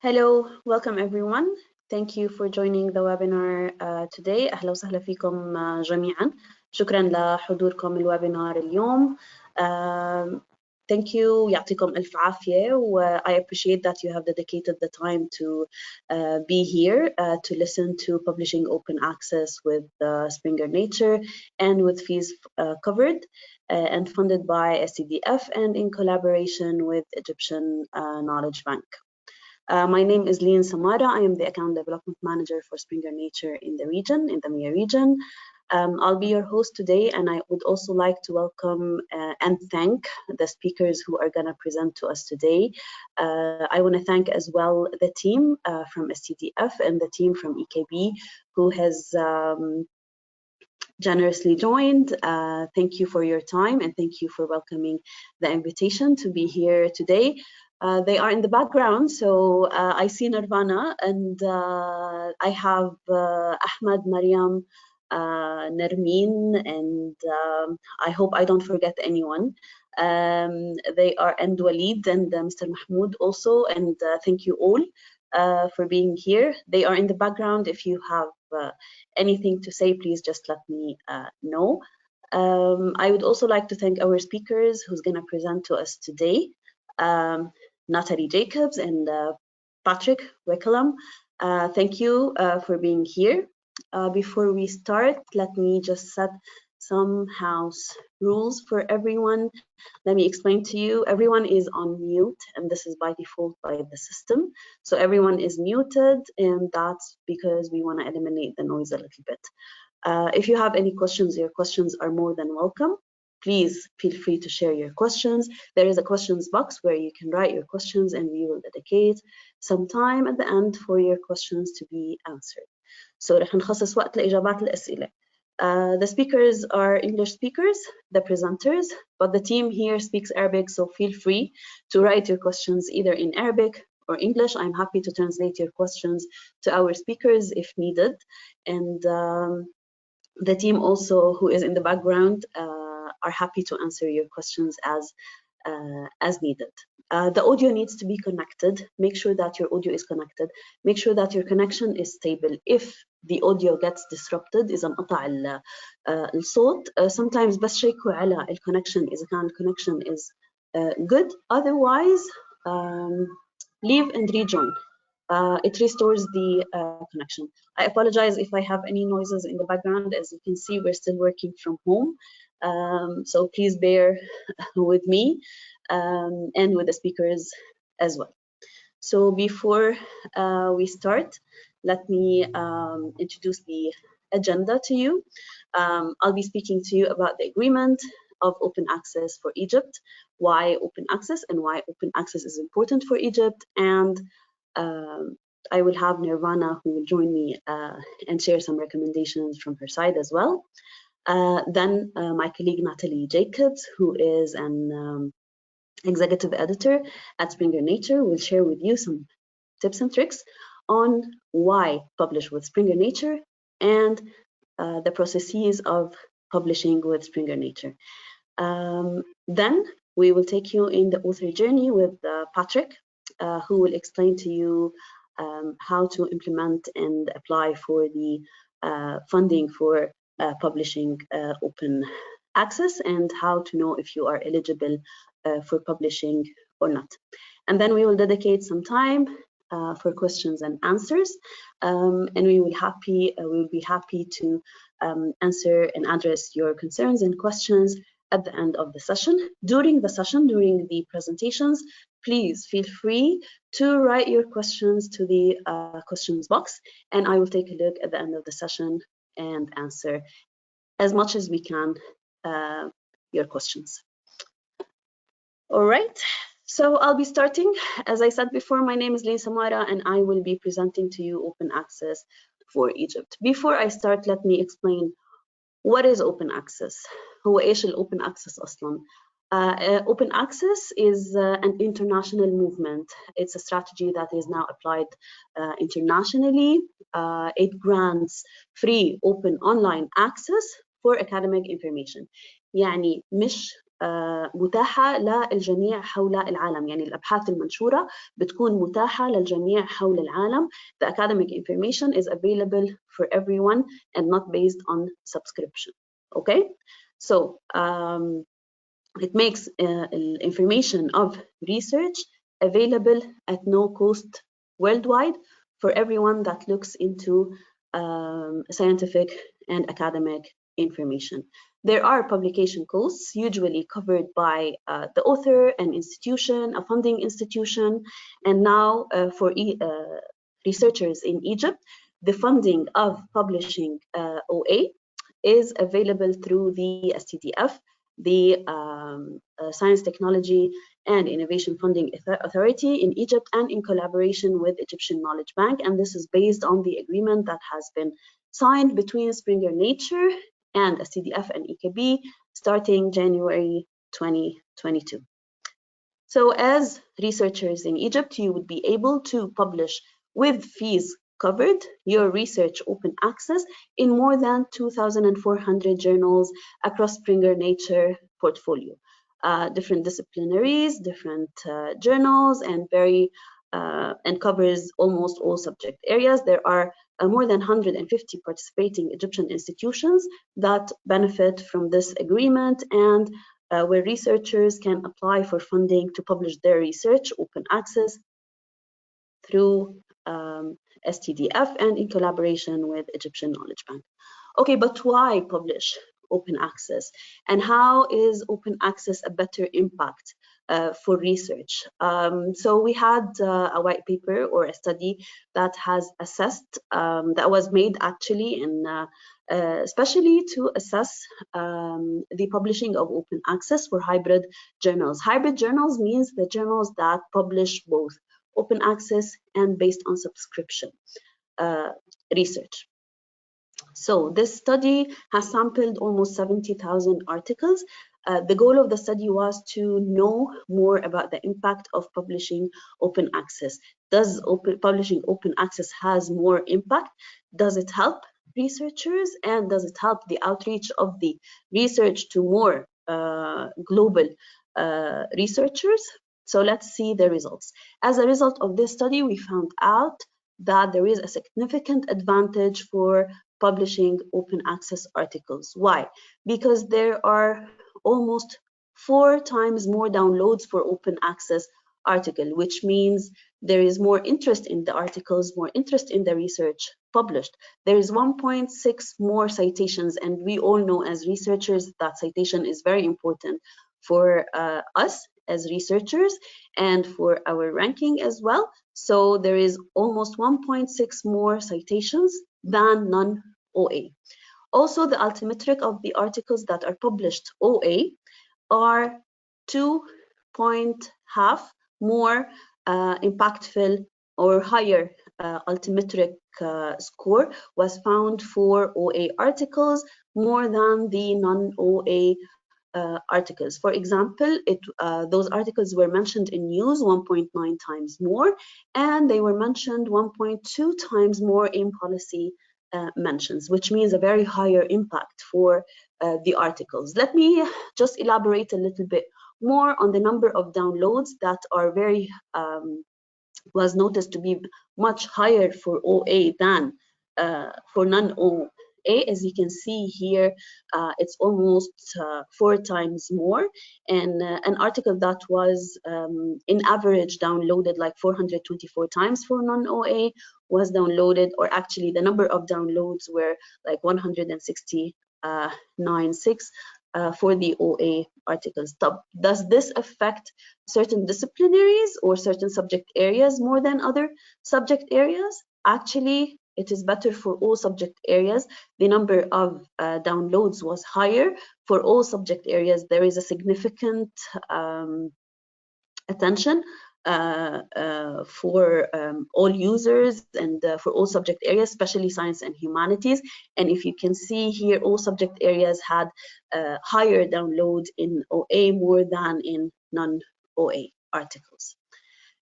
Hello, welcome everyone. Thank you for joining the webinar today. أهلا وسهلا فيكم جميعا. شكرا لحضوركم الويبينار اليوم. Thank you. يعطيكم ألف عافية. I appreciate that you have dedicated the time to be here to listen to Publishing Open Access with Springer Nature and with fees covered and funded by STDF and in collaboration with Egyptian Knowledge Bank. My name is Lian Samara. I am the Account Development Manager for Springer Nature in the region, in the MEA region. I'll be your host today, and I would also like to welcome and thank the speakers who are going to present to us today. I want to thank as well the team from STDF and the team from EKB who has generously joined. Thank you for your time and thank you for welcoming the invitation to be here today. They are in the background, so I see Nirvana and I have Ahmed, Mariam, Nermeen, and I hope I don't forget anyone. They are and Walid and Mr. Mahmoud also, and thank you all for being here. They are in the background. If you have anything to say, please just let me know. I would also like to thank our speakers who's going to present to us today. Natalie Jacobs and Patrick Wickham. Thank you for being here. Before we start, let me just set some house rules for everyone. Let me explain to you. Everyone is on mute, and this is by default by the system. So everyone is muted, and that's because we want to eliminate the noise a little bit. If you have any questions, your questions are more than welcome. Please feel free to share your questions. There is a questions box where you can write your questions and we will dedicate some time at the end for your questions to be answered. So رح نخصص وقت لإجابات الأسئلة. The speakers are English speakers, the presenters, but the team here speaks Arabic, so feel free to write your questions either in Arabic or English. I'm happy to translate your questions to our speakers if needed. And the team also who is in the background are happy to answer your questions as needed. The audio needs to be connected. Make sure that your audio is connected. Make sure that your connection is stable. If the audio gets disrupted, إذا انقطع الصوت, sometimes بس شيكوا على الconnection إذا كان الconnection is good. Otherwise, leave and rejoin. It restores the connection. I apologize if I have any noises in the background. As you can see, we're still working from home. So please bear with me and with the speakers as well. So before we start, let me introduce the agenda to you. I'll be speaking to you about the agreement of open access for Egypt, why open access and why open access is important for Egypt, and I will have Nirvana who will join me and share some recommendations from her side as well. Then my colleague Natalie Jacobs, who is an executive editor at Springer Nature, will share with you some tips and tricks on why publish with Springer Nature and the processes of publishing with Springer Nature. Then we will take you in the author journey with Patrick, who will explain to you how to implement and apply for the funding for publishing open access and how to know if you are eligible for publishing or not. And then we will dedicate some time for questions and answers, and we will be happy to answer and address your concerns and questions at the end of the session. During the presentations, please feel free to write your questions to the questions box, and I will take a look at the end of the session and answer as much as we can your questions. All right, so I'll be starting. As I said before, my name is Lian Samara, and I will be presenting to you open access for Egypt. Before I start, let me explain what is open access. هو إيش الopen access أصلاً? Open access is an international movement. It's a strategy that is now applied internationally. It grants free, open, online access for academic information. يعني مش متاحة للجميع حول العالم. يعني الأبحاث المنشورة بتكون متاحة للجميع حول العالم. The academic information is available for everyone and not based on subscription. Okay, so it makes information of research available at no cost worldwide for everyone that looks into scientific and academic information. There are publication costs usually covered by the author, an institution, a funding institution, and now for researchers in Egypt, the funding of publishing OA is available through the STDF, the Science, Technology and Innovation Funding Authority in Egypt, and in collaboration with Egyptian Knowledge Bank. And this is based on the agreement that has been signed between Springer Nature and STDF and EKB starting January 2022. So as researchers in Egypt, you would be able to publish with fees covered your research open access in more than 2,400 journals across Springer Nature portfolio. Different disciplinaries, different journals, and and covers almost all subject areas. There are more than 150 participating Egyptian institutions that benefit from this agreement, and where researchers can apply for funding to publish their research open access through STDF and in collaboration with Egyptian Knowledge Bank. Okay, but why publish open access? And how is open access a better impact for research? So we had a white paper or a study that has assessed, that was made actually in especially to assess the publishing of open access for hybrid journals. Hybrid journals means the journals that publish both open access and based on subscription research. So this study has sampled almost 70,000 articles. The goal of the study was to know more about the impact of publishing open access. Does publishing open access has more impact? Does it help researchers? And does it help the outreach of the research to more global researchers? So let's see the results. As a result of this study, we found out that there is a significant advantage for publishing open access articles. Why? Because there are almost 4 times more downloads for open access article, which means there is more interest in the articles, more interest in the research published. There is 1.6 more citations, and we all know as researchers that citation is very important for us as researchers and for our ranking as well. So there is almost 1.6 more citations than non-OA. Also, the altimetric of the articles that are published OA are 2.5 more impactful or higher altimetric score was found for OA articles more than the non-OA articles. For example, those articles were mentioned in news 1.9 times more, and they were mentioned 1.2 times more in policy mentions, which means a very higher impact for the articles. Let me just elaborate a little bit more on the number of downloads that are very was noticed to be much higher for OA than for non-OA. As you can see here, it's almost 4 times more. And an article that was in average downloaded like 424 times for non-OA was downloaded, or actually the number of downloads were like 169.6 for the OA articles. Does this affect certain disciplinaries or certain subject areas more than other subject areas? Actually, it is better for all subject areas. The number of downloads was higher for all subject areas. There is a significant attention for all users and for all subject areas, especially science and humanities. And if you can see here, all subject areas had higher download in OA more than in non-OA articles.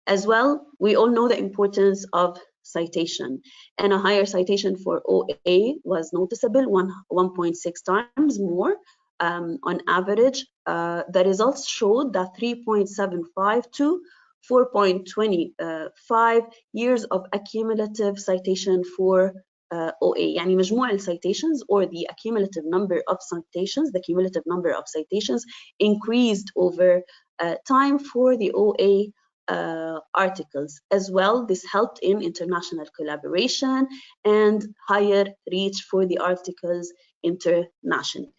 As well, we all know the importance of citation, and a higher citation for OA was noticeable, 1.6 times more on average the results showed that 3.75 to 4.25 years of accumulative citation for OA. يعني مجموع citations or the accumulative number of citations, the cumulative number of citations increased over time for the OA articles as well. This helped in international collaboration and higher reach for the articles internationally.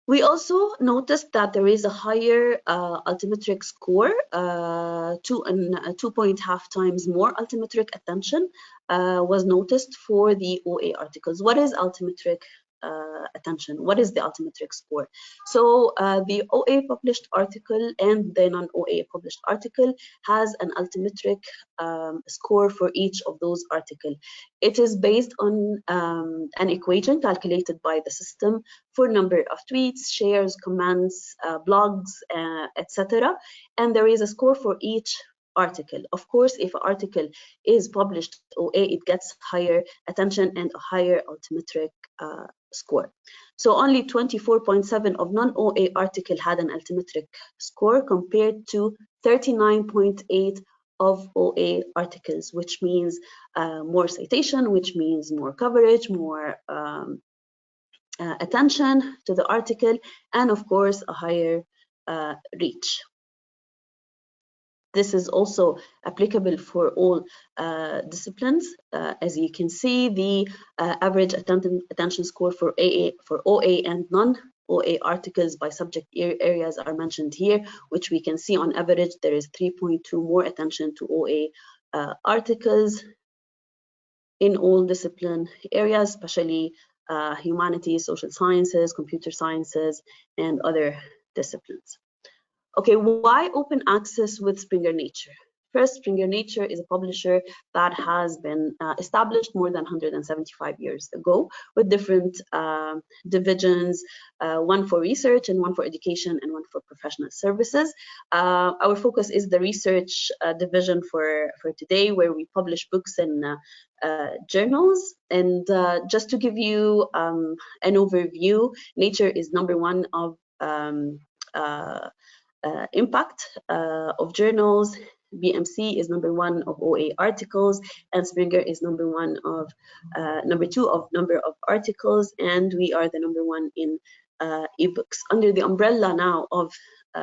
We also noticed that there is a higher altimetric score, 2.5 times more altimetric attention was noticed for the OA articles. What is altimetric attention? What is the altimetric score? So the OA published article and the non-OA published article has an altimetric score for each of those articles. It is based on an equation calculated by the system for number of tweets, shares, comments, blogs, etc. And there is a score for each article. Of course, if an article is published OA, it gets higher attention and a higher altimetric score. So only 24.7 of non-OA article had an altimetric score compared to 39.8 of OA articles, which means more citation, which means more coverage, more attention to the article, and of course a higher reach. This is also applicable for all disciplines. As you can see, the average attention score for OA and non-OA articles by subject areas are mentioned here, which we can see on average there is 3.2 more attention to OA articles in all discipline areas, especially humanities, social sciences, computer sciences, and other disciplines. Okay, why open access with Springer Nature? First, Springer Nature is a publisher that has been established more than 175 years ago with different divisions, one for research and one for education and one for professional services. Our focus is the research division for today, where we publish books and journals. And just to give you an overview, Nature is #1 of impact of journals. BMC is #1 of OA articles, and Springer is #2 of number of articles, and we are the #1 in ebooks. Under the umbrella now of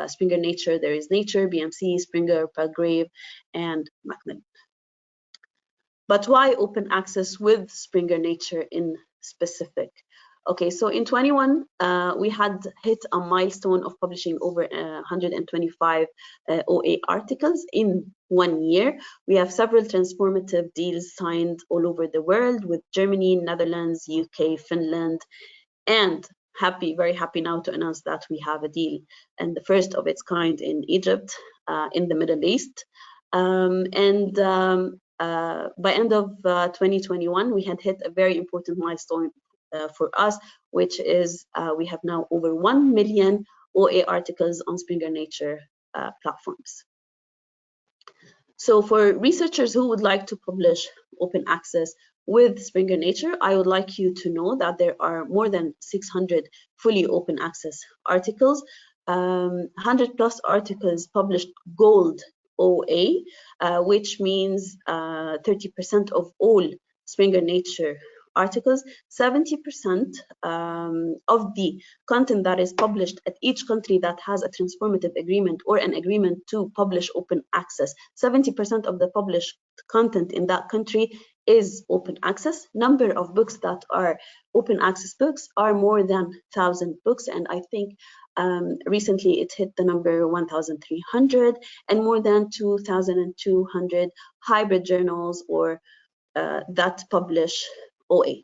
Springer Nature, there is Nature, BMC, Springer, Palgrave, and Macmillan. But why open access with Springer Nature in specific? Okay, so in 21, we had hit a milestone of publishing over 125 OA articles in 1 year. We have several transformative deals signed all over the world with Germany, Netherlands, UK, Finland, and very happy now to announce that we have a deal, and the first of its kind in Egypt, in the Middle East. By end of 2021, we had hit a very important milestone for us, which is we have now over 1 million OA articles on Springer Nature platforms. So for researchers who would like to publish open access with Springer Nature, I would like you to know that there are more than 600 fully open access articles, 100 plus articles published gold OA, which means 30% of all Springer Nature articles. 70% of the content that is published at each country that has a transformative agreement or an agreement to publish open access, 70% of the published content in that country is open access. Number of books that are open access books are more than 1,000 books, and I think recently it hit the number 1,300, and more than 2,200 hybrid journals or that publish OA.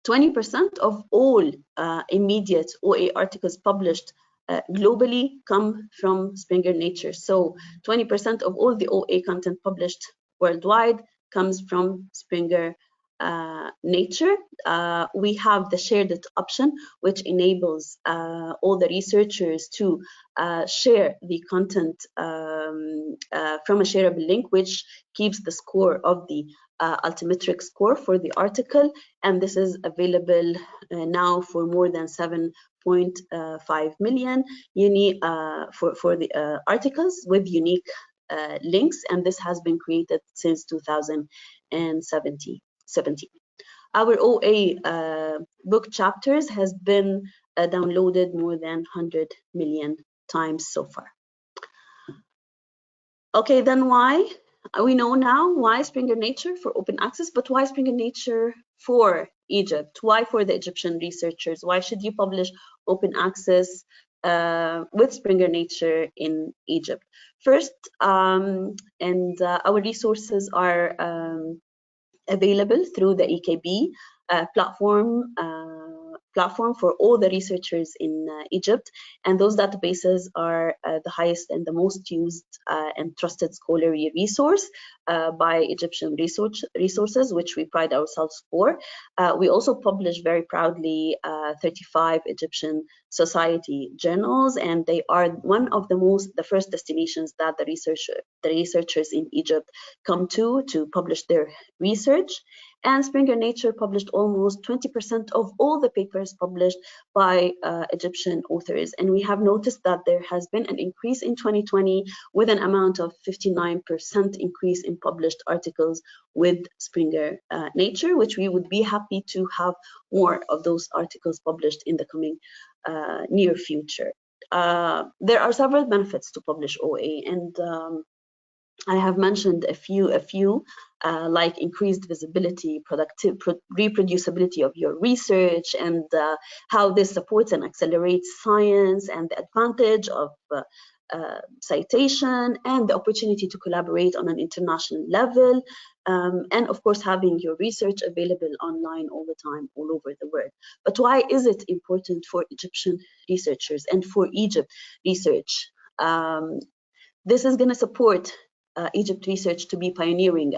20% of all immediate OA articles published globally come from Springer Nature. So 20% of all the OA content published worldwide comes from Springer Nature, we have the shared it option, which enables all the researchers to share the content from a shareable link, which keeps the score of the altimetric score for the article, and this is available now for more than 7.5 million for the articles with unique links, and this has been created since 2017. Our OA book chapters has been downloaded more than 100 million times so far. Okay, then why? We know now why Springer Nature for open access, but why Springer Nature for Egypt? Why for the Egyptian researchers? Why should you publish open access with Springer Nature in Egypt? First, our resources are available through the EKB platform for all the researchers in Egypt, and those databases are the highest and the most used and trusted scholarly resource by Egyptian resources, which we pride ourselves for. We also publish very proudly 35 Egyptian society journals, and they are one of the first destinations that the researchers in Egypt come to publish their research. And Springer Nature published almost 20% of all the papers published by Egyptian authors. And we have noticed that there has been an increase in 2020 with an amount of 59% increase in published articles with Springer Nature, which we would be happy to have more of those articles published in the coming near future. There are several benefits to publish OA, and I have mentioned a few like increased visibility, reproducibility of your research, and how this supports and accelerates science, and the advantage of citation, and the opportunity to collaborate on an international level, and of course having your research available online all the time, all over the world. But why is it important for Egyptian researchers and for Egypt research? This is going to support Egypt research to be pioneering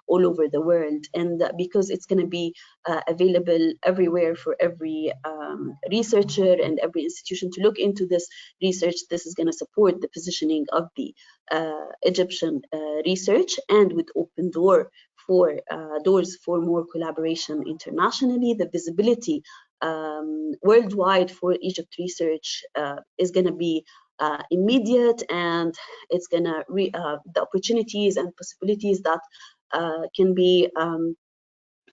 all over the world, and because it's going to be available everywhere for every researcher and every institution to look into this research. This is going to support the positioning of the Egyptian research, and with open doors for more collaboration internationally. The visibility worldwide for Egypt research is going to be immediate, and it's gonna the opportunities and possibilities that can be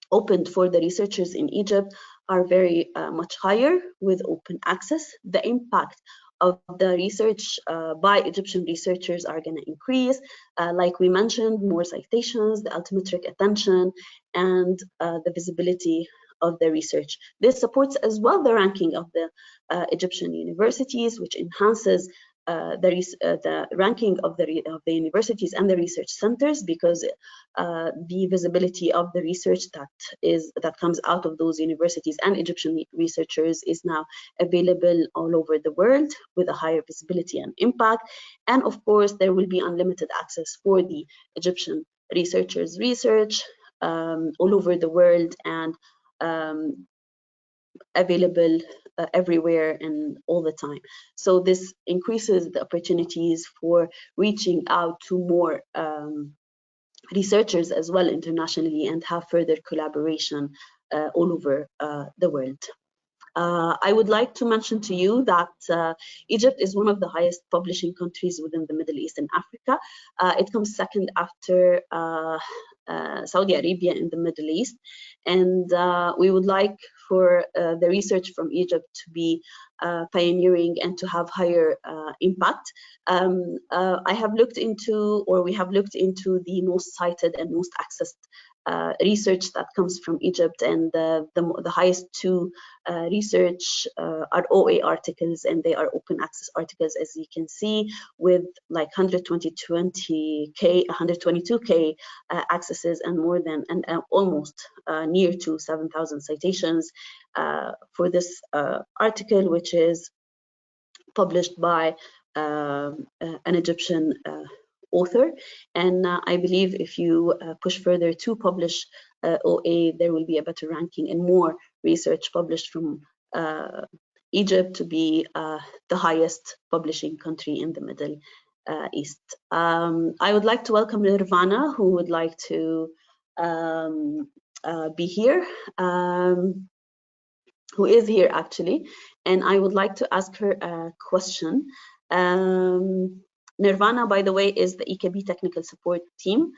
opened for the researchers in Egypt are very much higher with open access. The impact of the research by Egyptian researchers are going to increase, like we mentioned, more citations, the altimetric attention, and the visibility of the research. This supports as well the ranking of the Egyptian universities, which enhances the ranking of the universities and the research centers, because the visibility of the research that comes out of those universities and Egyptian researchers is now available all over the world with a higher visibility and impact. And of course, there will be unlimited access for the Egyptian researchers' research all over the world, and available everywhere and all the time. So this increases the opportunities for reaching out to more researchers as well internationally, and have further collaboration all over the world. I would like to mention to you that Egypt is one of the highest publishing countries within the Middle East and Africa. It comes second after Saudi Arabia in the Middle East, and we would like for the research from Egypt to be pioneering and to have higher impact. I have looked into, or we have looked into, the most cited and most accessed research that comes from Egypt, and the highest two research are OA articles, and they are open access articles, as you can see, with like 122k accesses, and more than almost near to 7,000 citations for this article, which is published by an Egyptian author. And I believe if you push further to publish OA, there will be a better ranking and more research published from Egypt to be the highest publishing country in the Middle East. I would like to welcome Nirvana, who would like to be here, who is here actually, and I would like to ask her a question. Nirvana, by the way, is the EKB technical support team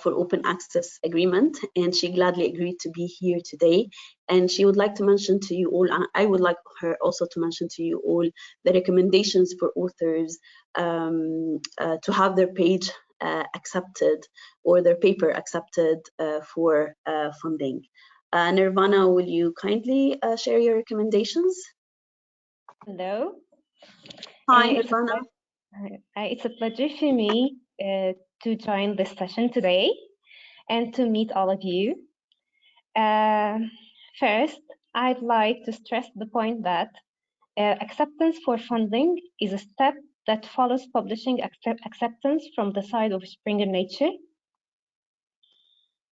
for open access agreement, and she gladly agreed to be here today. And she would like to mention to you all, and I would like her also to mention to you all, the recommendations for authors to have their page accepted or their paper accepted for funding. Nirvana, will you kindly share your recommendations? Hello. Hi, Nirvana. It's a pleasure for me to join this session today and to meet all of you. First, I'd like to stress the point that acceptance for funding is a step that follows publishing acceptance from the side of Springer Nature.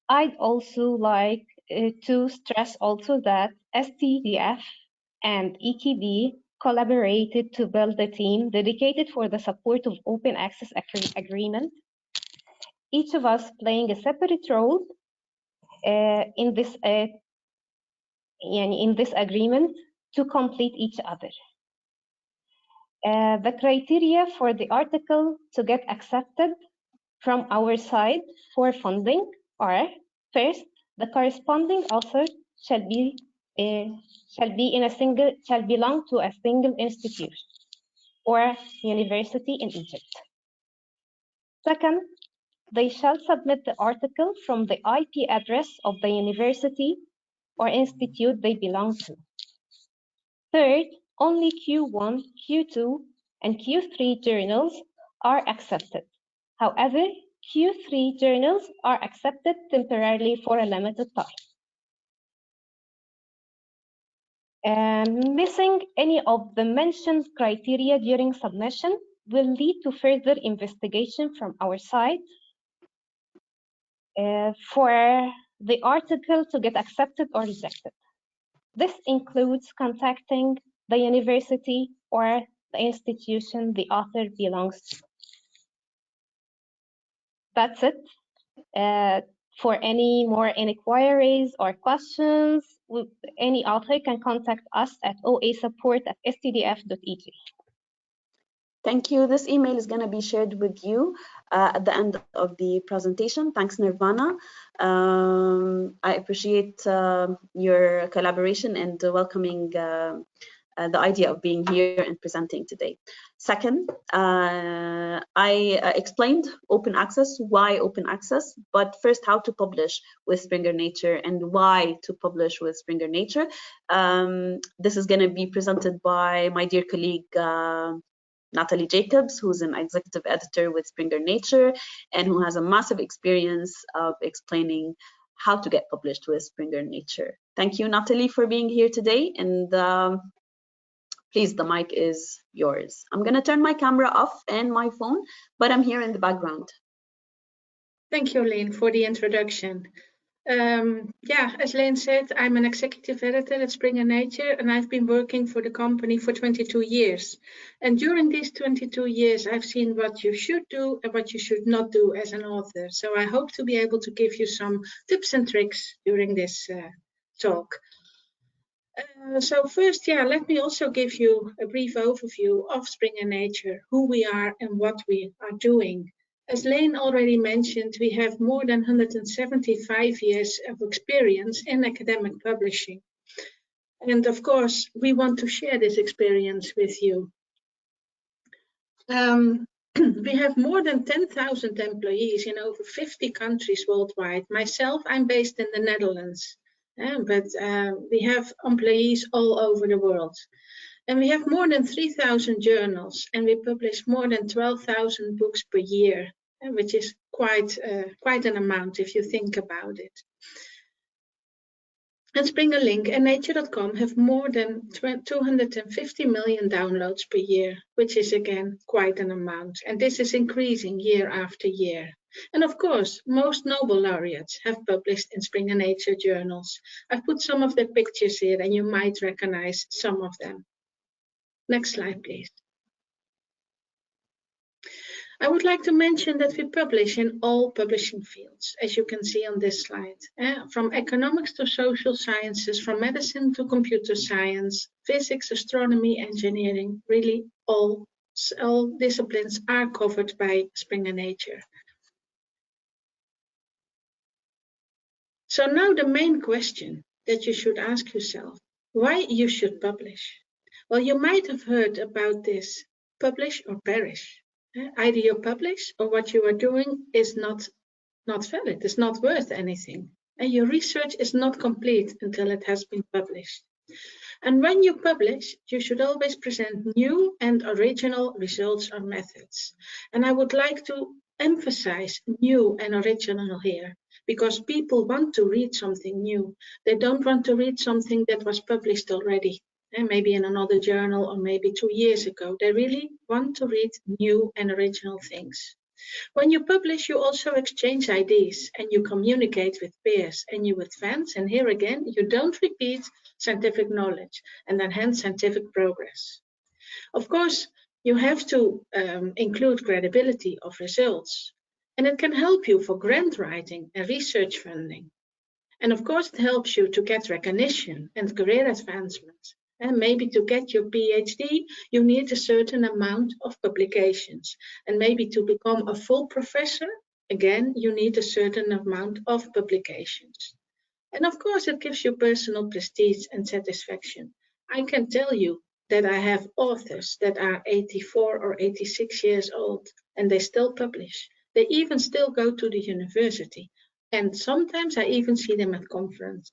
I'd also like to stress also that STDF and EKB collaborated to build a team dedicated for the support of open access agreement, each of us playing a separate role in this agreement to complete each other. The criteria for the article to get accepted from our side for funding are: first, the corresponding author shall belong to a single institution or university in Egypt. Second, they shall submit the article from the IP address of the university or institute they belong to. Third, only Q1, Q2, and Q3 journals are accepted. However, Q3 journals are accepted temporarily for a limited time. Missing any of the mentioned criteria during submission will lead to further investigation from our side for the article to get accepted or rejected. This includes contacting the university or the institution the author belongs to. That's it. For any more inquiries or questions, any author can contact us at oasupport@stdf.eg. Thank you. This email is going to be shared with you at the end of the presentation. Thanks, Nirvana. I appreciate your collaboration and welcoming the idea of being here and presenting today. Second, I explained open access, why open access, but first how to publish with Springer Nature and why to publish with Springer Nature. This is going to be presented by my dear colleague, Natalie Jacobs, who's an executive editor with Springer Nature and who has a massive experience of explaining how to get published with Springer Nature. Thank you, Natalie, for being here today. And please, the mic is yours. I'm going to turn my camera off and my phone, but I'm here in the background. Thank you, Lynn, for the introduction. Yeah, as Lynn said, I'm an executive editor at Springer Nature, and I've been working for the company for 22 years. And during these 22 years, I've seen what you should do and what you should not do as an author. So I hope to be able to give you some tips and tricks during this talk. So first, yeah, let me also give you a brief overview of Springer Nature, who we are and what we are doing. As Lane already mentioned, we have more than 175 years of experience in academic publishing. And of course, we want to share this experience with you. We have more than 10,000 employees in over 50 countries worldwide. Myself, I'm based in the Netherlands, but we have employees all over the world. And we have more than 3,000 journals, and we publish more than 12,000 books per year, which is quite an amount if you think about it. And Springer Link and Nature.com have more than 250 million downloads per year, which is again quite an amount. And this is increasing year after year. And of course, most Nobel laureates have published in Springer Nature journals. I've put some of their pictures here and you might recognize some of them. Next slide, please. I would like to mention that we publish in all publishing fields, as you can see on this slide, from economics to social sciences, from medicine to computer science, physics, astronomy, engineering, really all disciplines are covered by Springer Nature. So now the main question that you should ask yourself, why you should publish? Well, you might have heard about this, publish or perish. Either you publish or what you are doing is not valid, it's not worth anything. And your research is not complete until it has been published. And when you publish, you should always present new and original results or methods. And I would like to emphasize new and original here, because people want to read something new. They don't want to read something that was published already, and maybe in another journal or maybe 2 years ago. They really want to read new and original things. When you publish, you also exchange ideas and you communicate with peers and you advance. And here again, you don't repeat scientific knowledge and enhance scientific progress. Of course, you have to include credibility of results, and it can help you for grant writing and research funding. And of course, it helps you to get recognition and career advancement. And maybe to get your PhD, you need a certain amount of publications. And maybe to become a full professor, again, you need a certain amount of publications. And of course, it gives you personal prestige and satisfaction. I can tell you that I have authors that are 84 or 86 years old, and they still publish. They even still go to the university. And sometimes I even see them at conferences.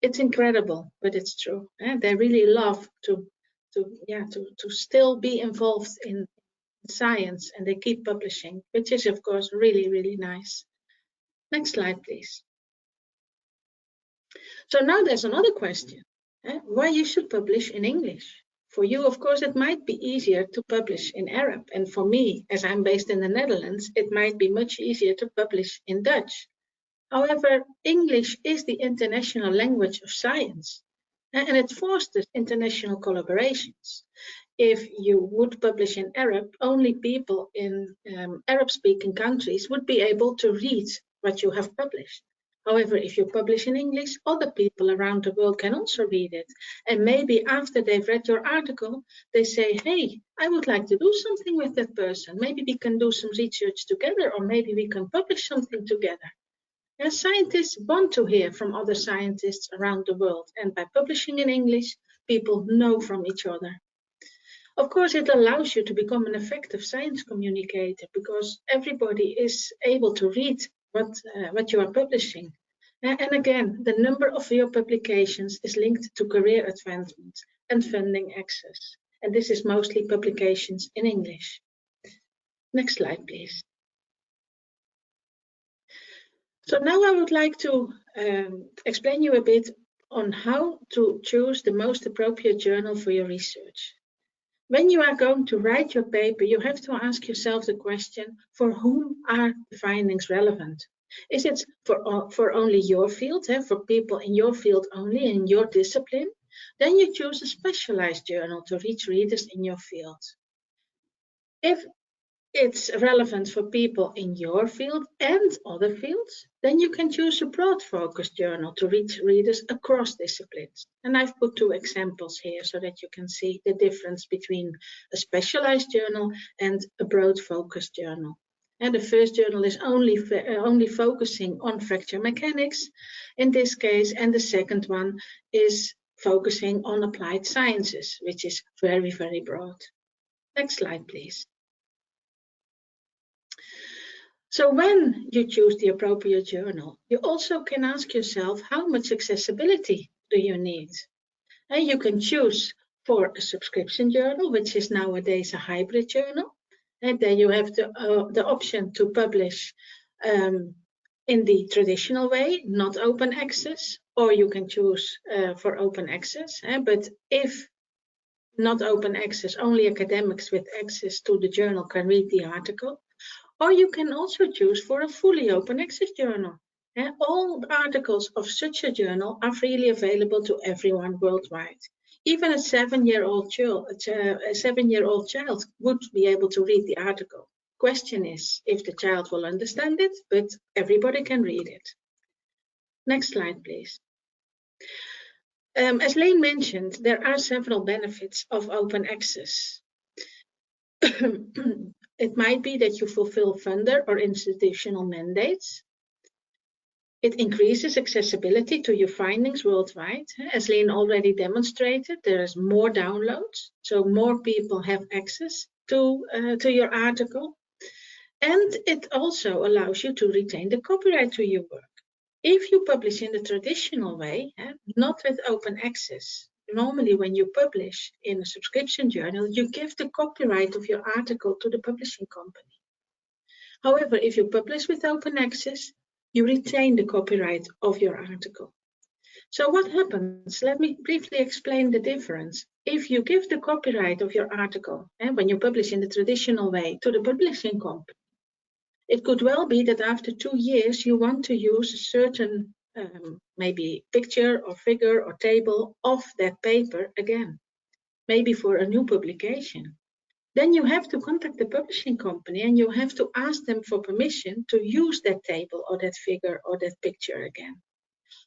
It's incredible, but it's true. They really love to still be involved in science, and they keep publishing, which is of course really, really nice. Next slide, please. So now there's another question, why you should publish in English. For you, of course, it might be easier to publish in Arab. And for me, as I'm based in the Netherlands, it might be much easier to publish in Dutch. However, English is the international language of science, and it fosters international collaborations. If you would publish in Arab, only people in Arab-speaking countries would be able to read what you have published. However, if you publish in English, other people around the world can also read it. And maybe after they've read your article, they say, hey, I would like to do something with that person. Maybe we can do some research together, or maybe we can publish something together. And scientists want to hear from other scientists around the world, and by publishing in English, people know from each other. Of course, it allows you to become an effective science communicator because everybody is able to read what you are publishing. And again, the number of your publications is linked to career advancement and funding access. And this is mostly publications in English. Next slide, please. So now I would like to explain you a bit on how to choose the most appropriate journal for your research. When you are going to write your paper, you have to ask yourself the question, for whom are the findings relevant? Is it for only your field, for people in your field only, in your discipline? Then you choose a specialized journal to reach readers in your field. If it's relevant for people in your field and other fields, then you can choose a broad focus journal to reach readers across disciplines. And I've put 2 examples here so that you can see the difference between a specialized journal and a broad focus journal. And the first journal is only focusing on fracture mechanics in this case, and the second one is focusing on applied sciences, which is very, very broad. Next slide, please. So when you choose the appropriate journal, you also can ask yourself, how much accessibility do you need? And you can choose for a subscription journal, which is nowadays a hybrid journal. And then you have the option to publish in the traditional way, not open access, or you can choose for open access. But if not open access, only academics with access to the journal can read the article. Or you can also choose for a fully open access journal. All articles of such a journal are freely available to everyone worldwide. Even a 7-year-old child would be able to read the article. Question is if the child will understand it, but everybody can read it. Next slide, please. As Lane mentioned, there are several benefits of open access. It might be that you fulfill funder or institutional mandates. It increases accessibility to your findings worldwide. As Lane already demonstrated, there is more downloads, so more people have access to your article. And it also allows you to retain the copyright to your work. If you publish in the traditional way, not with open access, normally when you publish in a subscription journal, you give the copyright of your article to the publishing company. However, if you publish with open access, you retain the copyright of your article. So what happens? Let me briefly explain the difference. If you give the copyright of your article, when you publish in the traditional way, to the publishing company, it could well be that after 2 years you want to use a certain maybe picture or figure or table of that paper again, maybe for a new publication. Then you have to contact the publishing company and you have to ask them for permission to use that table or that figure or that picture again.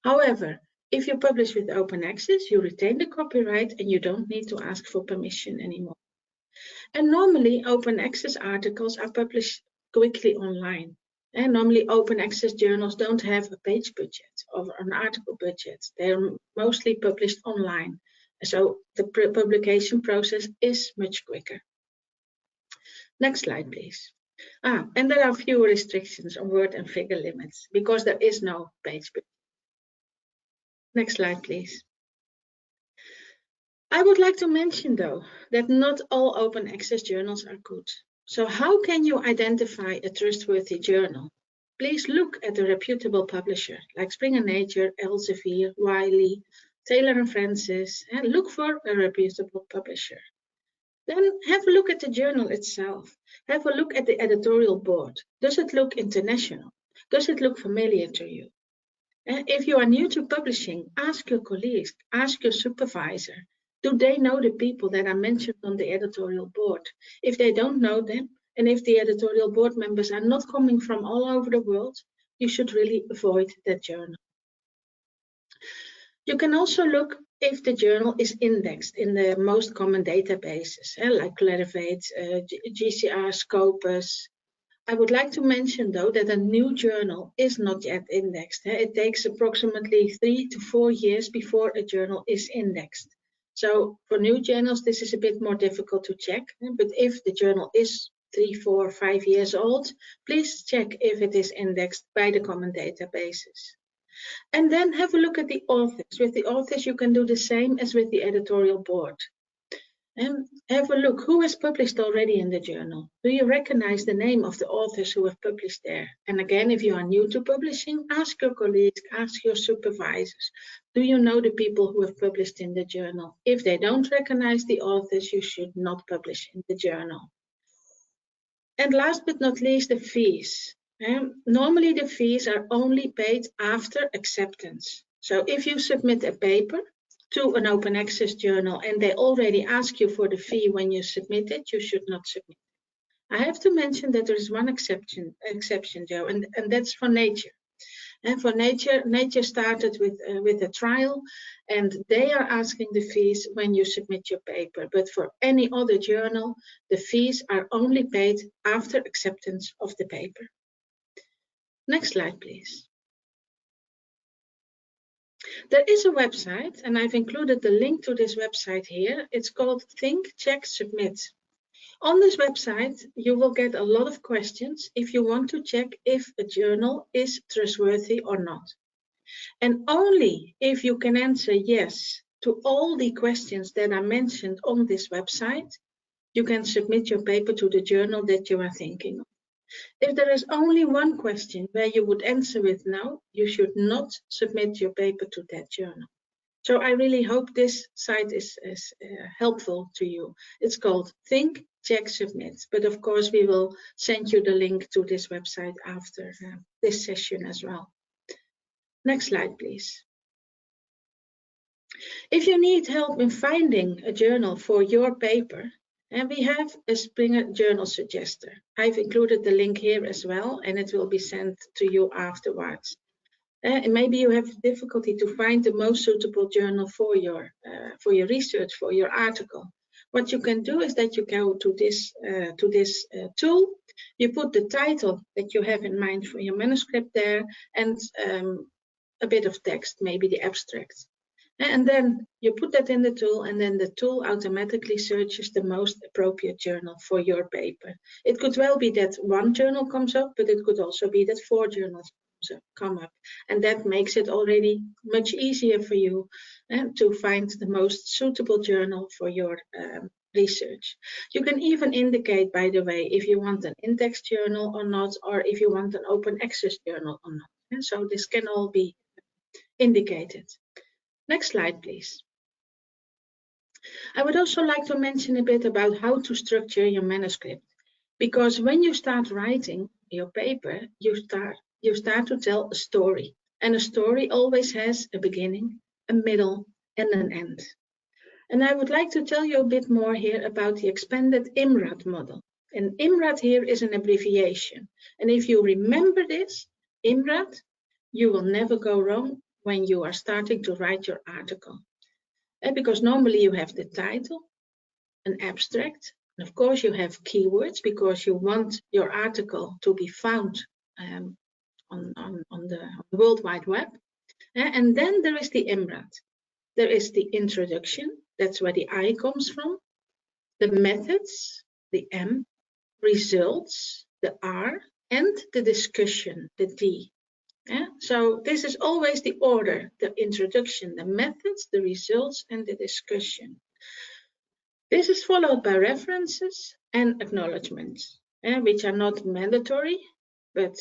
However, if you publish with open access, you retain the copyright and you don't need to ask for permission anymore. And normally open access articles are published quickly online. And normally open access journals don't have a page budget or an article budget. They're mostly published online. So the publication process is much quicker. Next slide, please. And there are fewer restrictions on word and figure limits because there is no page budget. Next slide, please. I would like to mention, though, that not all open access journals are good. So how can you identify a trustworthy journal? Please look at a reputable publisher like Springer Nature, Elsevier, Wiley, Taylor & Francis, and look for a reputable publisher. Then have a look at the journal itself. Have a look at the editorial board. Does it look international? Does it look familiar to you? If you are new to publishing, ask your colleagues, ask your supervisor. Do they know the people that are mentioned on the editorial board? If they don't know them, and if the editorial board members are not coming from all over the world, you should really avoid that journal. You can also look if the journal is indexed in the most common databases, like Clarivate, GCR, Scopus. I would like to mention, though, that a new journal is not yet indexed. It takes approximately 3 to 4 years before a journal is indexed. So for new journals, this is a bit more difficult to check. But if the journal is 3, 4, 5 years old, please check if it is indexed by the common databases. And then have a look at the authors. With the authors, you can do the same as with the editorial board. And have a look, who has published already in the journal? Do you recognize the name of the authors who have published there? And again, if you are new to publishing, ask your colleagues, ask your supervisors. Do you know the people who have published in the journal? If they don't recognize the authors, you should not publish in the journal. And last but not least, the fees. Normally the fees are only paid after acceptance. So if you submit a paper to an open access journal and they already ask you for the fee when you submit it, you should not submit it. I have to mention that there is one exception, Joe, and that's for Nature. And for Nature started with a trial, and they are asking the fees when you submit your paper. But for any other journal, the fees are only paid after acceptance of the paper. Next slide, please. There is a website, and I've included the link to this website here. It's called Think, Check, Submit. On this website, you will get a lot of questions if you want to check if a journal is trustworthy or not. And only if you can answer yes to all the questions that are mentioned on this website, you can submit your paper to the journal that you are thinking of. If there is only one question where you would answer with no, you should not submit your paper to that journal. So I really hope this site is helpful to you. It's called Think, Check, Submit. But of course, we will send you the link to this website after this session as well. Next slide, please. If you need help in finding a journal for your paper, and we have a Springer Journal Suggester. I've included the link here as well, and it will be sent to you afterwards. And maybe you have difficulty to find the most suitable journal for your research, for your article. What you can do is that you go to this tool, you put the title that you have in mind for your manuscript there, and a bit of text, maybe the abstract. And then you put that in the tool, and then the tool automatically searches the most appropriate journal for your paper. It could well be that one journal comes up, but it could also be that 4 journals come up. And that makes it already much easier for you to find the most suitable journal for your research. You can even indicate, by the way, if you want an index journal or not, or if you want an open access journal or not. And so this can all be indicated. Next slide, please. I would also like to mention a bit about how to structure your manuscript, because when you start writing your paper, you start to tell a story, and a story always has a beginning, a middle, and an end. And I would like to tell you a bit more here about the expanded Imrad model. And Imrad here is an abbreviation. And if you remember this, Imrad, you will never go wrong when you are starting to write your article. Because normally you have the title, an abstract, and of course you have keywords because you want your article to be found on the World Wide Web. And then there is the Imrad. There is the introduction, that's where the I comes from, the methods, the M, results, the R, and the discussion, the D. So this is always the order, the introduction, the methods, the results, and the discussion. This is followed by references and acknowledgements, which are not mandatory, but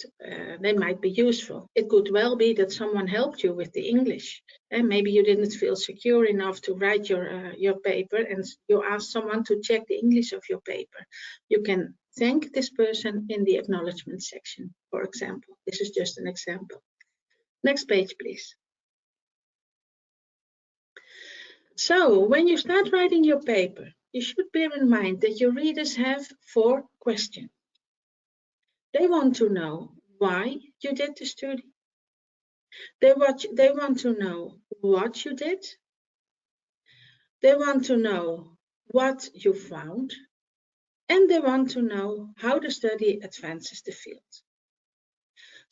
they might be useful. It could well be that someone helped you with the English, and maybe you didn't feel secure enough to write your paper, and you asked someone to check the English of your paper. You can thank this person in the acknowledgement section, for example. This is just an example. Next page, please. So when you start writing your paper, you should bear in mind that your readers have 4 questions. They want to know why you did the study. They want to know what you did. They want to know what you found. And they want to know how the study advances the field.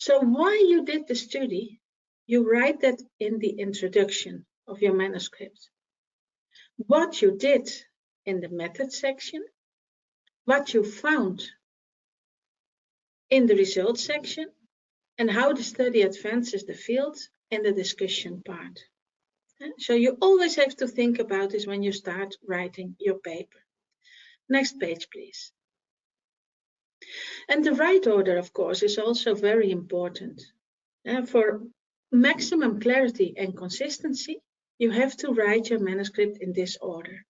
So why you did the study, you write that in the introduction of your manuscript. What you did in the method section, what you found in the results section, and how the study advances the field in the discussion part. So you always have to think about this when you start writing your paper. Next page, please. And the right order, of course, is also very important. For maximum clarity and consistency, you have to write your manuscript in this order.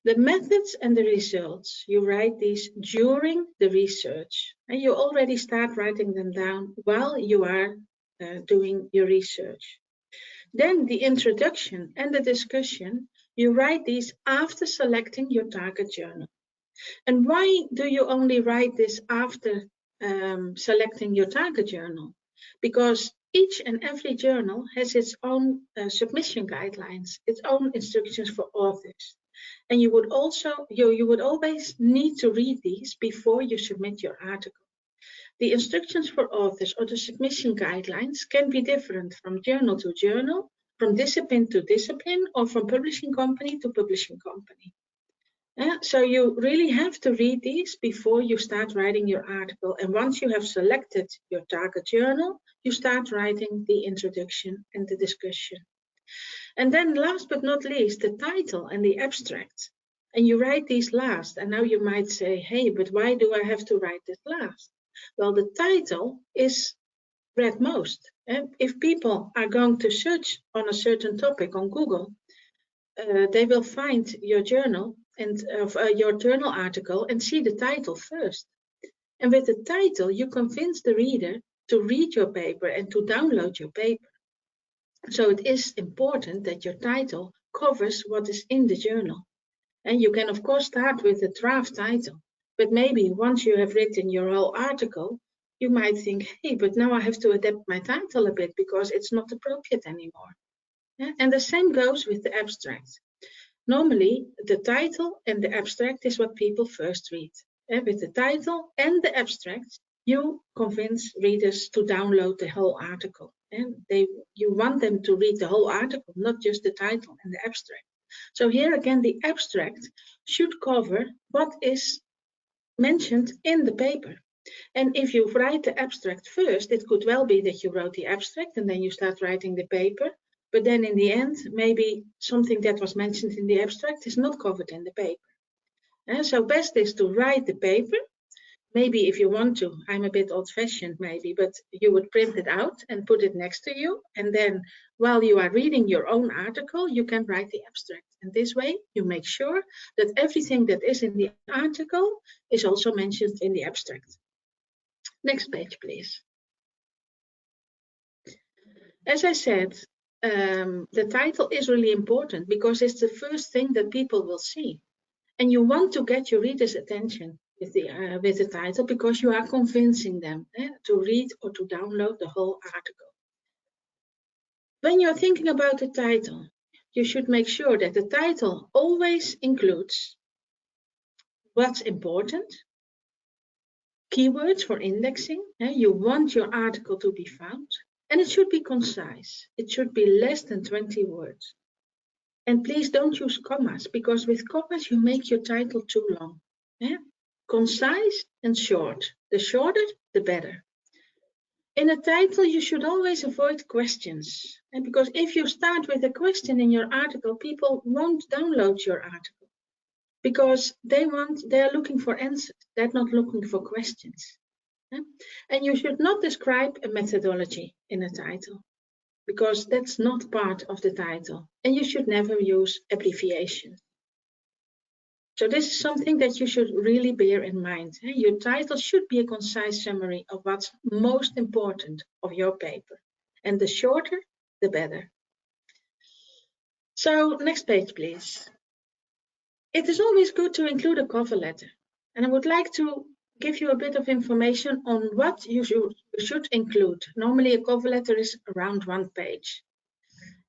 The methods and the results, you write these during the research, and you already start writing them down while you are doing your research. Then the introduction and the discussion, you write these after selecting your target journal. And why do you only write this after selecting your target journal? Because each and every journal has its own submission guidelines, its own instructions for authors. And you would always need to read these before you submit your article. The instructions for authors or the submission guidelines can be different from journal to journal, from discipline to discipline, or from publishing company to publishing company. So you really have to read these before you start writing your article. And once you have selected your target journal, you start writing the introduction and the discussion. And then last but not least, the title and the abstract. And you write these last. And now you might say, hey, but why do I have to write this last? Well, the title is read most. And if people are going to search on a certain topic on Google, they will find your journal and your journal article and see the title first. And with the title, you convince the reader to read your paper and to download your paper. So it is important that your title covers what is in the journal. And you can, of course, start with a draft title. But maybe once you have written your whole article, you might think, hey, but now I have to adapt my title a bit because it's not appropriate anymore. Yeah? And the same goes with the abstract. Normally, the title and the abstract is what people first read. And with the title and the abstract, you convince readers to download the whole article. And you want them to read the whole article, not just the title and the abstract. So here again, the abstract should cover what is mentioned in the paper. And if you write the abstract first, it could well be that you wrote the abstract and then you start writing the paper. But then in the end, maybe something that was mentioned in the abstract is not covered in the paper. And so best is to write the paper. Maybe if you want to, I'm a bit old-fashioned maybe, but you would print it out and put it next to you. And then while you are reading your own article, you can write the abstract. And this way, you make sure that everything that is in the article is also mentioned in the abstract. Next page, please. As I said, the title is really important because it's the first thing that people will see. And you want to get your readers' attention with the title because you are convincing them to read or to download the whole article. When you're thinking about the title, you should make sure that the title always includes what's important, keywords for indexing. You want your article to be found, and it should be concise. It should be less than 20 words. And please don't use commas, because with commas you make your title too long. Concise and short. The shorter, the better. In a title, you should always avoid questions. And because if you start with a question in your article, people won't download your article. Because they're looking for answers. They're not looking for questions. And you should not describe a methodology in a title, because that's not part of the title. And you should never use abbreviations. So this is something that you should really bear in mind. Your title should be a concise summary of what's most important of your paper. And the shorter, the better. So next page, please. It is always good to include a cover letter. And I would like to give you a bit of information on what you should include. Normally a cover letter is around 1 page.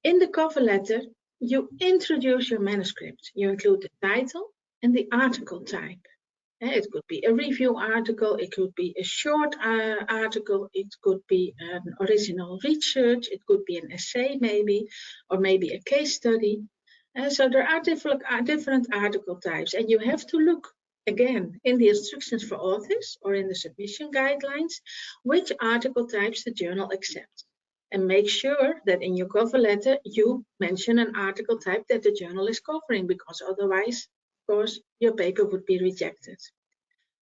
In the cover letter, you introduce your manuscript. You include the title and the article type. It could be a review article, it could be a short article, it could be an original research, it could be an essay maybe, or maybe a case study. So there are different article types, and you have to look again in the instructions for authors or in the submission guidelines which article types the journal accepts. And make sure that in your cover letter you mention an article type that the journal is covering, because otherwise, of course, your paper would be rejected.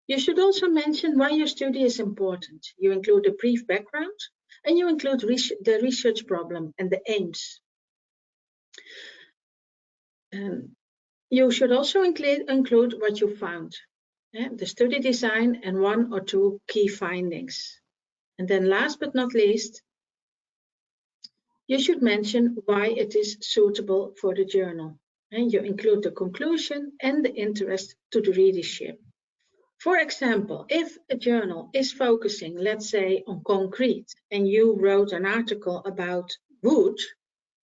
You should also mention why your study is important. You include a brief background, and you include the research problem and the aims. You should also include what you found, the study design and 1 or 2 key findings. And then last but not least, you should mention why it is suitable for the journal. And you include the conclusion and the interest to the readership. For example, if a journal is focusing, let's say, on concrete, and you wrote an article about wood,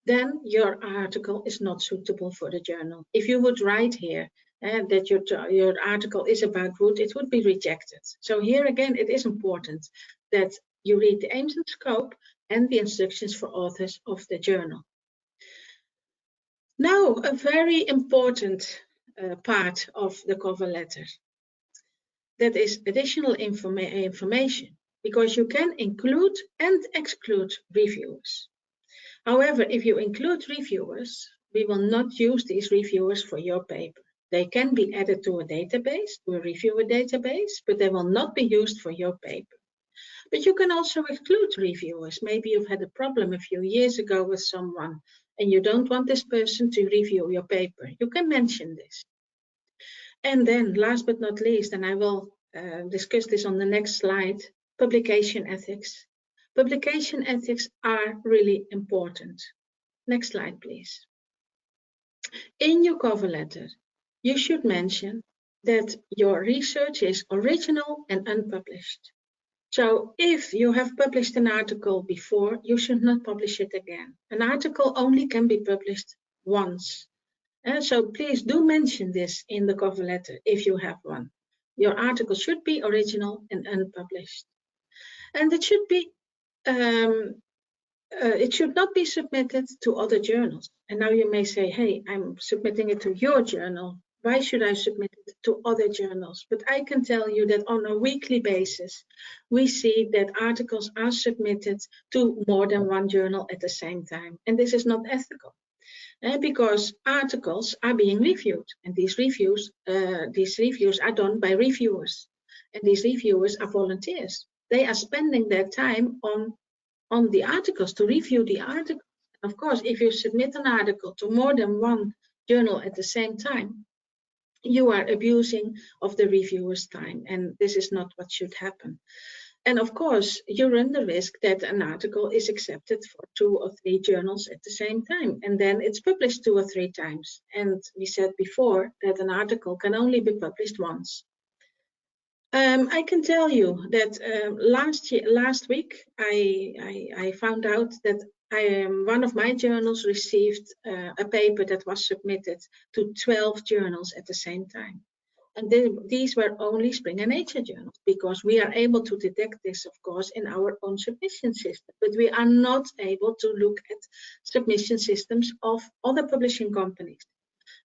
then your article is not suitable for the journal. If you would write here that your article is about wood, it would be rejected. So here again, it is important that you read the aims and scope and the instructions for authors of the journal. Now, a very important part of the cover letter. That is additional information, because you can include and exclude reviewers. However, if you include reviewers, we will not use these reviewers for your paper. They can be added to a database, to a reviewer database, but they will not be used for your paper. But you can also exclude reviewers. Maybe you've had a problem a few years ago with someone and you don't want this person to review your paper. You can mention this. And then last but not least, and I will discuss this on the next slide, publication ethics. Publication ethics are really important. Next slide, please. In your cover letter, you should mention that your research is original and unpublished. So if you have published an article before, you should not publish it again. An article only can be published once. So please do mention this in the cover letter if you have one. Your article should be original and unpublished. And it should be it should not be submitted to other journals. And now you may say, hey, I'm submitting it to your journal. Why should I submit it to other journals? But I can tell you that on a weekly basis, we see that articles are submitted to more than one journal at the same time. And this is not ethical. Because articles are being reviewed, and these reviews are done by reviewers, and these reviewers are volunteers. They are spending their time on the articles, to review the article. Of course, if you submit an article to more than one journal at the same time, you are abusing of the reviewer's time, and this is not what should happen. And of course, you run the risk that an article is accepted for 2 or 3 journals at the same time, and then it's published 2 or 3 times. And we said before that an article can only be published once. I can tell you that last week, I found out that one of my journals received a paper that was submitted to 12 journals at the same time. And these were only Springer Nature journals, because we are able to detect this, of course, in our own submission system. But we are not able to look at submission systems of other publishing companies.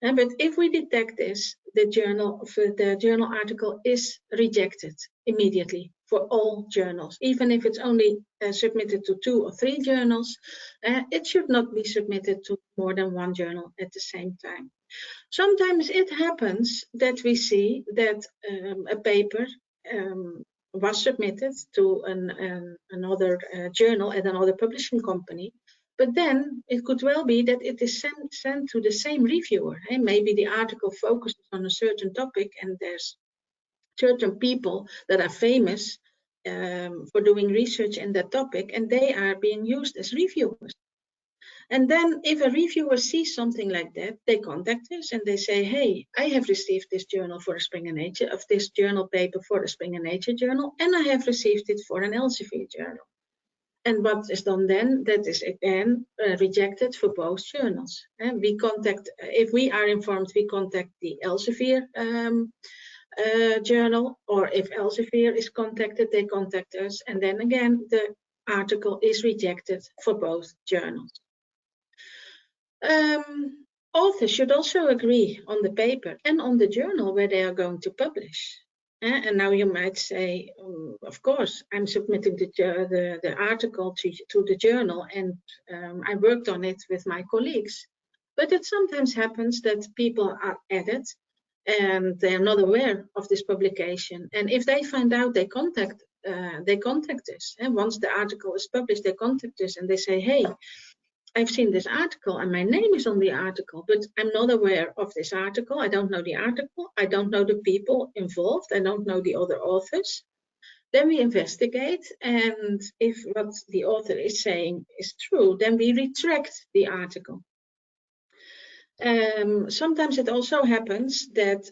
But if we detect this, the journal article is rejected immediately for all journals. Even if it's only submitted to 2 or 3 journals, it should not be submitted to more than one journal at the same time. Sometimes it happens that we see that a paper was submitted to another journal at another publishing company, but then it could well be that it is sent to the same reviewer. And maybe the article focuses on a certain topic, and there's certain people that are famous for doing research in that topic, and they are being used as reviewers. And then if a reviewer sees something like that, they contact us and they say, hey, I have received this journal for a Springer Nature, of this journal paper for a Springer Nature journal, and I have received it for an Elsevier journal. And what is done then, that is again rejected for both journals. And we contact, if we are informed, we contact the Elsevier journal, or if Elsevier is contacted, they contact us. And then again, the article is rejected for both journals. Authors should also agree on the paper and on the journal where they are going to publish. And now you might say, of course, I'm submitting the article to the journal, and I worked on it with my colleagues. But it sometimes happens that people are added and they are not aware of this publication. And if they find out, they contact us. And once the article is published, they contact us and they say, hey, I've seen this article and my name is on the article, but I'm not aware of this article. I don't know the article. I don't know the people involved. I don't know the other authors. Then we investigate, and if what the author is saying is true, then we retract the article. Sometimes it also happens that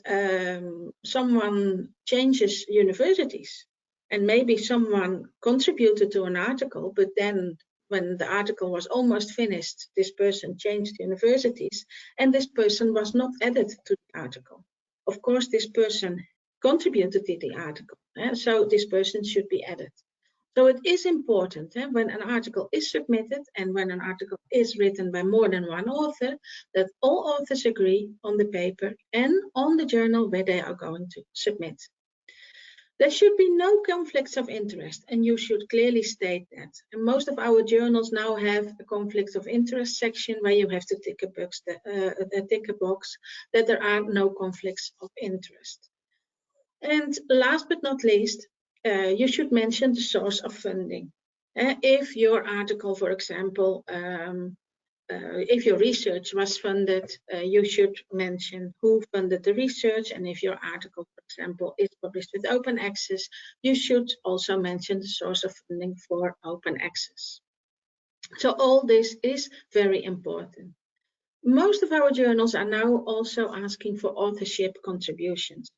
someone changes universities, and maybe someone contributed to an article, but then when the article was almost finished, this person changed universities, and this person was not added to the article. Of course, this person contributed to the article, so this person should be added. So it is important when an article is submitted and when an article is written by more than one author, that all authors agree on the paper and on the journal where they are going to submit. There should be no conflicts of interest, and you should clearly state that. And most of our journals now have a conflict of interest section where you have to tick a box that there are no conflicts of interest. And last but not least, you should mention the source of funding. If your article, for example, if your research was funded, you should mention who funded the research. And if your article, for example, is published with open access, you should also mention the source of funding for open access. So all this is very important. Most of our journals are now also asking for authorship contributions.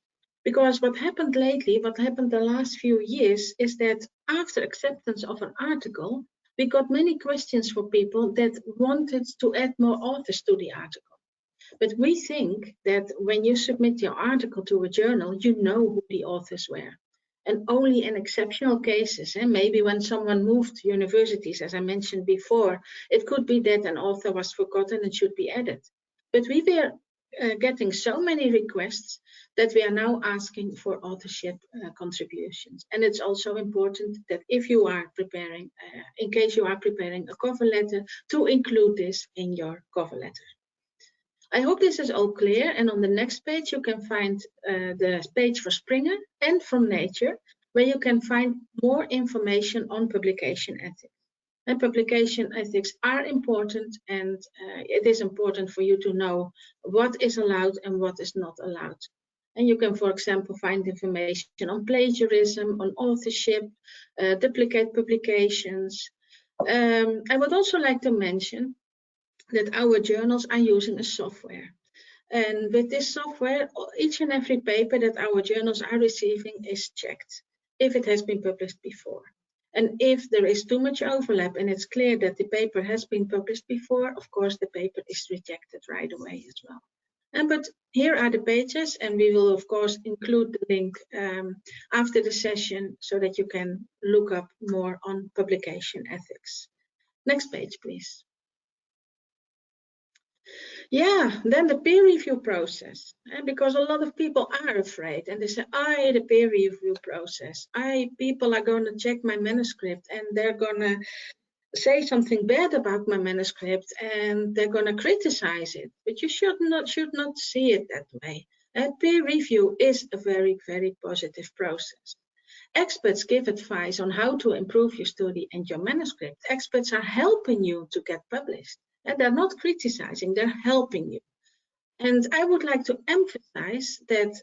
Because what happened lately, what happened the last few years, is that after acceptance of an article, we got many questions for people that wanted to add more authors to the article. But we think that when you submit your article to a journal, you know who the authors were. And only in exceptional cases, and maybe when someone moved universities, as I mentioned before, it could be that an author was forgotten and should be added. But we were getting so many requests that we are now asking for authorship contributions. And it's also important that if you are preparing, in case you are preparing a cover letter, to include this in your cover letter. I hope this is all clear, and on the next page you can find the page for Springer and from Nature, where you can find more information on publication ethics. And publication ethics are important, and it is important for you to know what is allowed and what is not allowed. And you can, for example, find information on plagiarism, on authorship, duplicate publications. I would also like to mention that our journals are using a software. And with this software, each and every paper that our journals are receiving is checked if it has been published before. And if there is too much overlap and it's clear that the paper has been published before, of course, the paper is rejected right away as well. But here are the pages, and we will, of course, include the link after the session so that you can look up more on publication ethics. Next page, please. Yeah, then the peer review process, and because a lot of people are afraid and they say, the peer review process, people are going to check my manuscript and they're going to say something bad about my manuscript and they're going to criticize it. But you should not see it that way. Peer review is a very, very positive process. Experts give advice on how to improve your study and your manuscript. Experts are helping you to get published. And they're not criticizing, they're helping you. And I would like to emphasize that,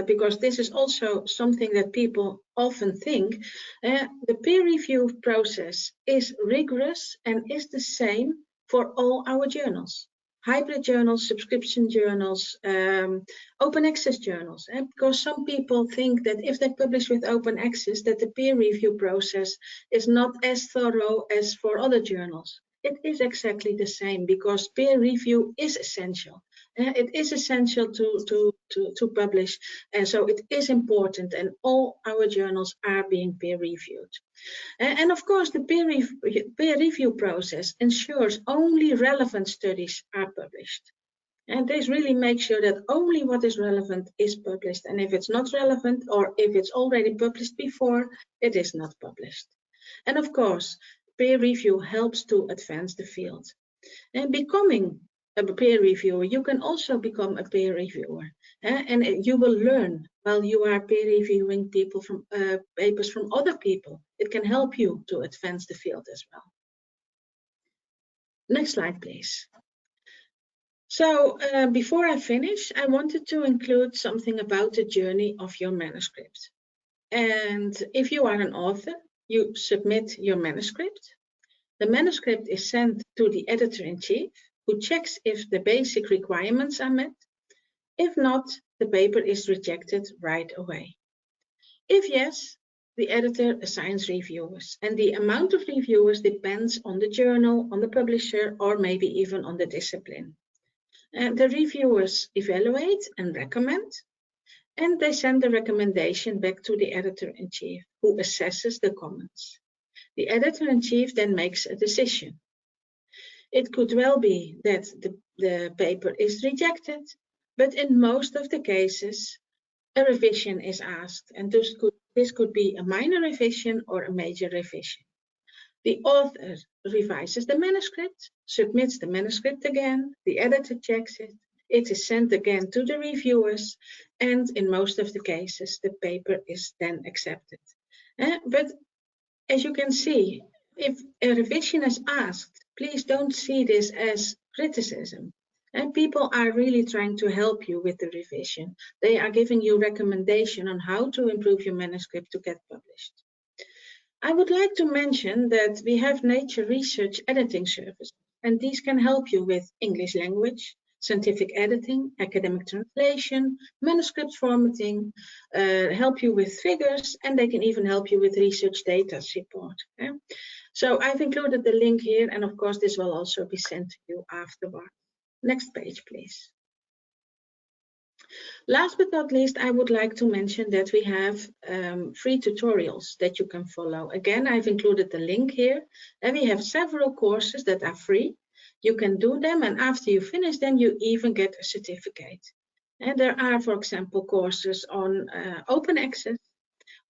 because this is also something that people often think, the peer review process is rigorous and is the same for all our journals. Hybrid journals, subscription journals, open access journals. Because some people think that if they publish with open access, that the peer review process is not as thorough as for other journals. It is exactly the same, because peer review is essential. It is essential to publish, and so it is important, and all our journals are being peer reviewed. And of course, the peer review process ensures only relevant studies are published. And this really makes sure that only what is relevant is published, and if it's not relevant or if it's already published before, it is not published. And of course, peer review helps to advance the field. And becoming a peer reviewer, you can also become a peer reviewer, and you will learn while you are peer reviewing people from papers from other people. It can help you to advance the field as well. Next slide, please. So before I finish, I wanted to include something about the journey of your manuscript. And if you are an author, you submit your manuscript. The manuscript is sent to the editor-in-chief, who checks if the basic requirements are met. If not, the paper is rejected right away. If yes, the editor assigns reviewers, and the amount of reviewers depends on the journal, on the publisher, or maybe even on the discipline. And the reviewers evaluate and recommend, and they send the recommendation back to the editor-in-chief, who assesses the comments. The editor-in-chief then makes a decision. It could well be that the paper is rejected, but in most of the cases, a revision is asked, and this could be a minor revision or a major revision. The author revises the manuscript, submits the manuscript again, the editor checks it, it is sent again to the reviewers, and in most of the cases, the paper is then accepted. But as you can see, if a revision is asked, please don't see this as criticism. And people are really trying to help you with the revision. They are giving you recommendation on how to improve your manuscript to get published. I would like to mention that we have Nature Research editing services, and these can help you with English language, scientific editing, academic translation, manuscript formatting, help you with figures, and they can even help you with research data support. So I've included the link here, and of course this will also be sent to you afterward. Next page, please. Last but not least, I would like to mention that we have free tutorials that you can follow. Again, I've included the link here, and we have several courses that are free. You can do them, and after you finish them, you even get a certificate. And there are, for example, courses on open access,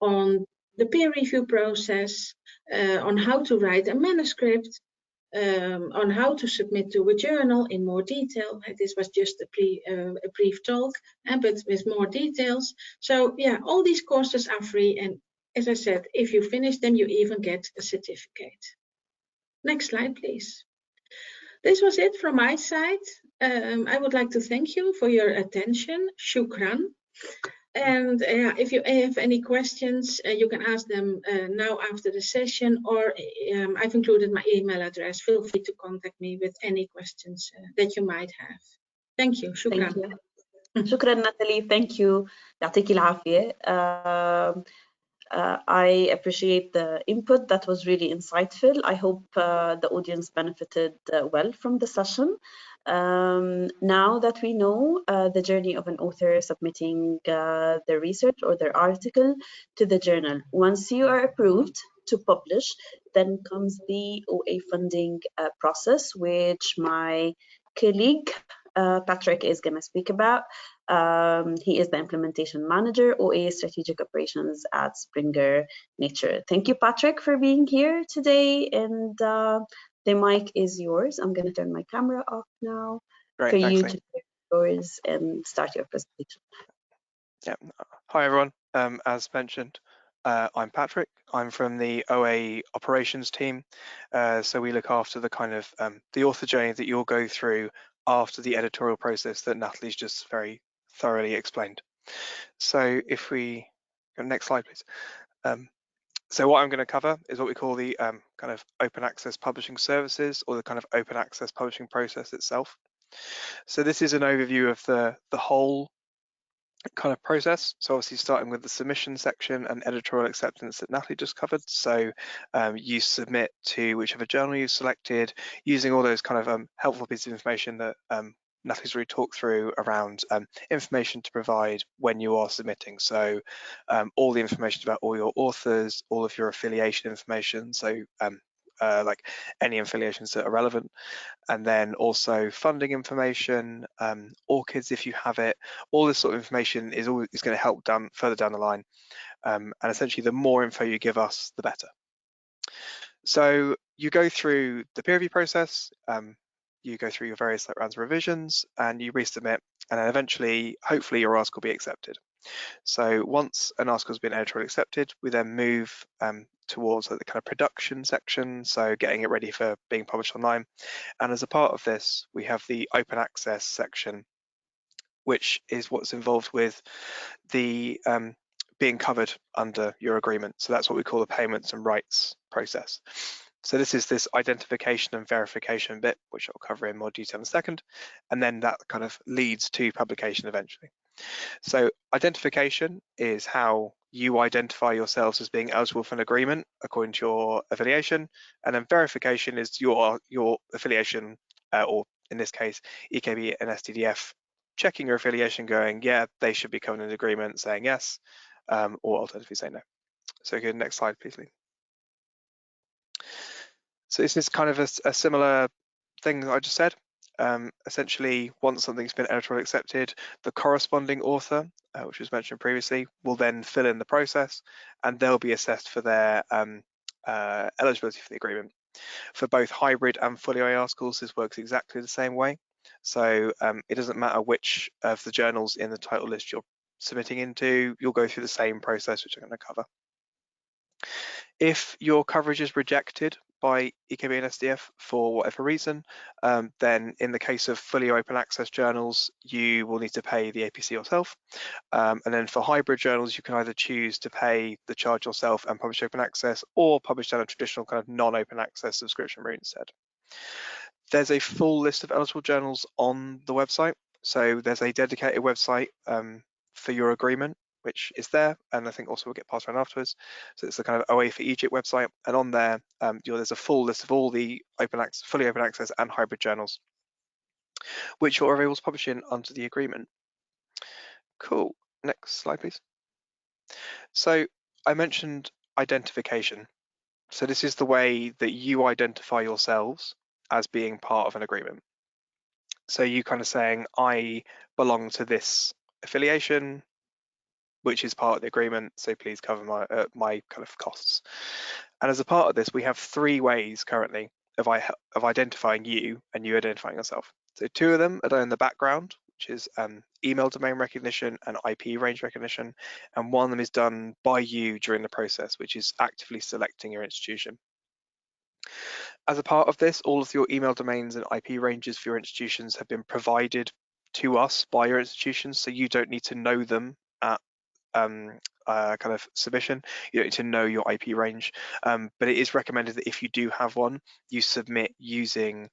on the peer review process, on how to write a manuscript, on how to submit to a journal in more detail. This was just a brief talk, but with more details. So yeah, all these courses are free, and as I said, if you finish them, you even get a certificate. Next slide, please. This was it from my side. I would like to thank you for your attention. Shukran. And if you have any questions, you can ask them now after the session, or I've included my email address. Feel free to contact me with any questions that you might have. Thank you. Shukran. Thank you. شكرا Natalie. Thank you. يعطيكي العافية. I appreciate the input. That was really insightful. I hope the audience benefited well from the session. Now that we know the journey of an author submitting their research or their article to the journal, once you are approved to publish, then comes the OA funding process, which my colleague Patrick is going to speak about. He is the implementation manager, OA Strategic Operations at Springer Nature. Thank you, Patrick, for being here today. And the mic is yours. I'm going to turn my camera off now. Great, for thanks, you Lee. to share yours and start your presentation. Yeah. Hi, everyone. As mentioned, I'm Patrick. I'm from the OA operations team. So we look after the kind of the author journey that you'll go through after the editorial process that Natalie's just very thoroughly explained. So if we go next slide, please. So what I'm going to cover is what we call the kind of open access publishing services, or the kind of open access publishing process itself. So this is an overview of the whole kind of process. So obviously starting with the submission section and editorial acceptance that Natalie just covered. So you submit to whichever journal you selected, using all those kind of helpful pieces of information that Natalie's already talked through around information to provide when you are submitting. So all the information about all your authors, all of your affiliation information, so like any affiliations that are relevant, and then also funding information, ORCIDs if you have it. All this sort of information is going to help further down the line, and essentially the more info you give us, the better. So you go through the peer review process, you go through your various rounds of revisions, and you resubmit, and then eventually, hopefully, your article will be accepted. So once an article has been editorially accepted, we then move towards the kind of production section, so getting it ready for being published online. And as a part of this, we have the open access section, which is what's involved with the being covered under your agreement. So that's what we call the payments and rights process. So this is this identification and verification bit, which I'll cover in more detail in a second, and then that kind of leads to publication eventually. So identification is how you identify yourselves as being eligible for an agreement according to your affiliation, and then verification is your affiliation, or in this case, EKB and STDF, checking your affiliation, going, yeah, they should be covered in an agreement, saying yes, or alternatively say no. So good, next slide, please, Lee. So this is kind of a similar thing that I just said. Essentially, once something's been editorially accepted, the corresponding author, which was mentioned previously, will then fill in the process, and they'll be assessed for their eligibility for the agreement. For both hybrid and fully OA articles, this works exactly the same way. So it doesn't matter which of the journals in the title list you're submitting into, you'll go through the same process, which I'm going to cover. If your coverage is rejected by EKB and STDF for whatever reason, then in the case of fully open access journals, you will need to pay the APC yourself. And then for hybrid journals, you can either choose to pay the charge yourself and publish open access, or publish down a traditional kind of non-open access subscription route instead. There's a full list of eligible journals on the website. So there's a dedicated website for your agreement, which is there, and I think also will get passed around afterwards. So it's the kind of OA for Egypt website, and on there, there's a full list of all the fully open access and hybrid journals, which you're able to publish in under the agreement. Cool. Next slide, please. So I mentioned identification. So this is the way that you identify yourselves as being part of an agreement. So you kind of saying, I belong to this affiliation, which is part of the agreement, so please cover my kind of costs. And as a part of this, we have 3 ways currently of identifying you and you identifying yourself. So 2 of them are done in the background, which is email domain recognition and IP range recognition, and 1 of them is done by you during the process, which is actively selecting your institution. As a part of this, all of your email domains and IP ranges for your institutions have been provided to us by your institutions, so you don't need to know them at kind of submission. You don't need to know your IP range, but it is recommended that if you do have one, you submit using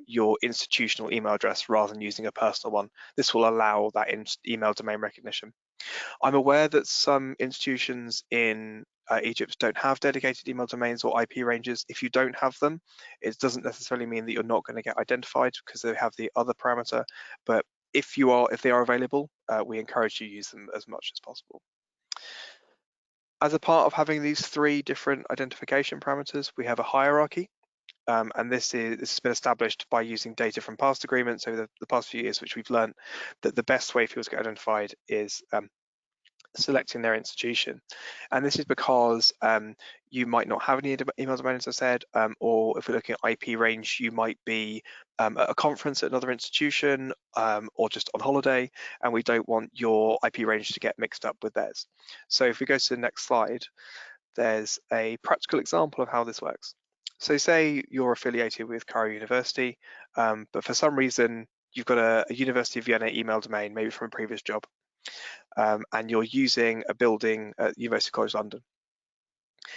your institutional email address rather than using a personal one. This will allow that email domain recognition. I'm aware that some institutions in Egypt don't have dedicated email domains or IP ranges. If you don't have them, it doesn't necessarily mean that you're not going to get identified because they have the other parameter. But if they are available, we encourage you to use them as much as possible. As a part of having these 3 different identification parameters, we have a hierarchy. And this has been established by using data from past agreements over the past few years, which we've learned that the best way for people to get identified is selecting their institution. And this is because you might not have any email domains, as I said, or if we're looking at IP range, you might be at a conference at another institution or just on holiday, and we don't want your IP range to get mixed up with theirs. So if we go to the next slide, there's a practical example of how this works. So say you're affiliated with Cairo University, but for some reason you've got a University of Vienna email domain, maybe from a previous job, and you're using a building at University College London.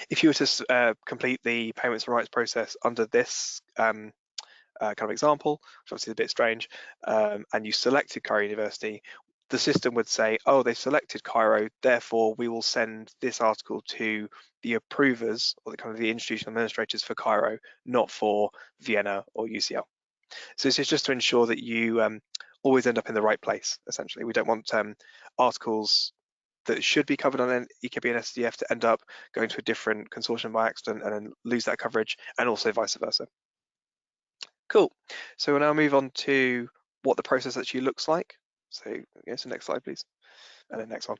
If you were to complete the payments and rights process under this kind of example, which obviously is a bit strange, and you selected Cairo University, the system would say, oh, they selected Cairo, therefore we will send this article to the approvers or the kind of the institutional administrators for Cairo, not for Vienna or UCL. So this is just to ensure that you always end up in the right place, essentially. We don't want articles that should be covered on an EKB and STDF to end up going to a different consortium by accident and then lose that coverage, and also vice versa. Cool. So we'll now move on to what the process actually looks like. So next slide, please. And then next one.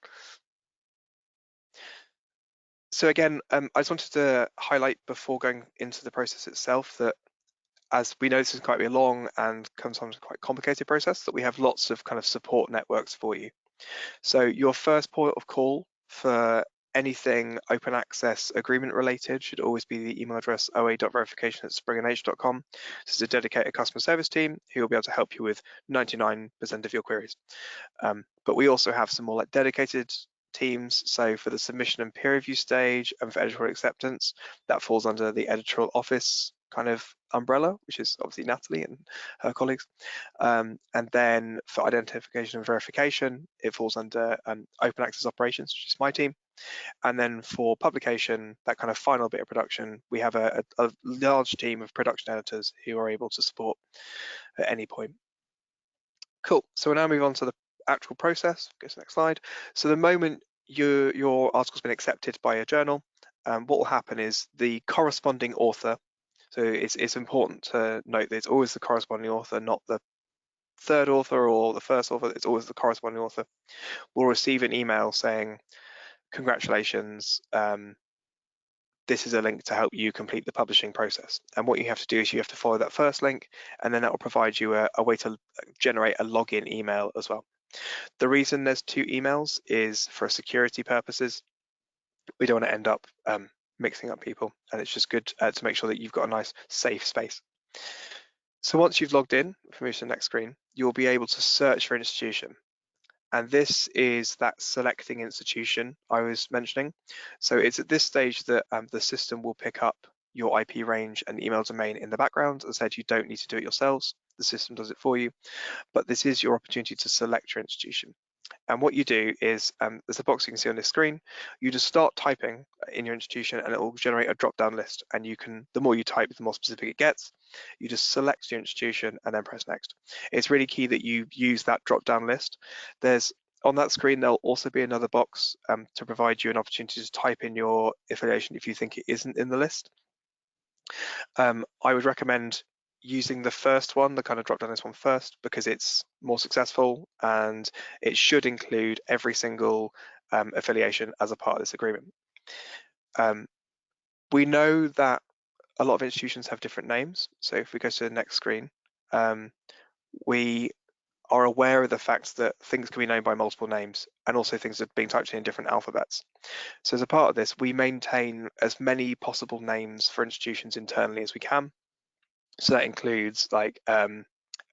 So again, I just wanted to highlight before going into the process itself that, as we know, this is quite a long and sometimes quite complicated process, that we have lots of kind of support networks for you. So your first port of call for anything open access agreement related should always be the email address oa.verification@springnh.com. This is a dedicated customer service team who will be able to help you with 99% of your queries. But we also have some more like dedicated teams. So for the submission and peer review stage and for editorial acceptance, that falls under the editorial office kind of umbrella, which is obviously Natalie and her colleagues. And then for identification and verification, it falls under open access operations, which is my team. And then for publication, that kind of final bit of production, we have a large team of production editors who are able to support at any point. Cool. So we'll now move on to the actual process. Go to the next slide. So the moment your article's been accepted by a journal, what will happen is the corresponding author, So it's important to note that it's always the corresponding author, not the third author or the first author. It's always the corresponding author. We'll receive an email saying, congratulations, this is a link to help you complete the publishing process. And what you have to do is you have to follow that first link, and then that will provide you a way to generate a login email as well. The reason there's 2 emails is for security purposes. We don't want to end up mixing up people, and it's just good to make sure that you've got a nice safe space. So once you've logged in, if we move to the next screen, you'll be able to search for institution. And this is that selecting institution I was mentioning. So it's at this stage that the system will pick up your IP range and email domain in the background. As I said, you don't need to do it yourselves. The system does it for you, but this is your opportunity to select your institution. And what you do is, there's a box you can see on this screen, you just start typing in your institution and it will generate a drop-down list. And you can, the more you type, the more specific it gets. You just select your institution and then press next. It's really key that you use that drop-down list. There's, on that screen, there'll also be another box to provide you an opportunity to type in your affiliation if you think it isn't in the list. I would recommend using the first one, the kind of drop down list one first, because it's more successful and it should include every single affiliation as a part of this agreement. We know that a lot of institutions have different names. So if we go to the next screen, we are aware of the fact that things can be known by multiple names and also things are being typed in different alphabets. So as a part of this, we maintain as many possible names for institutions internally as we can. So that includes like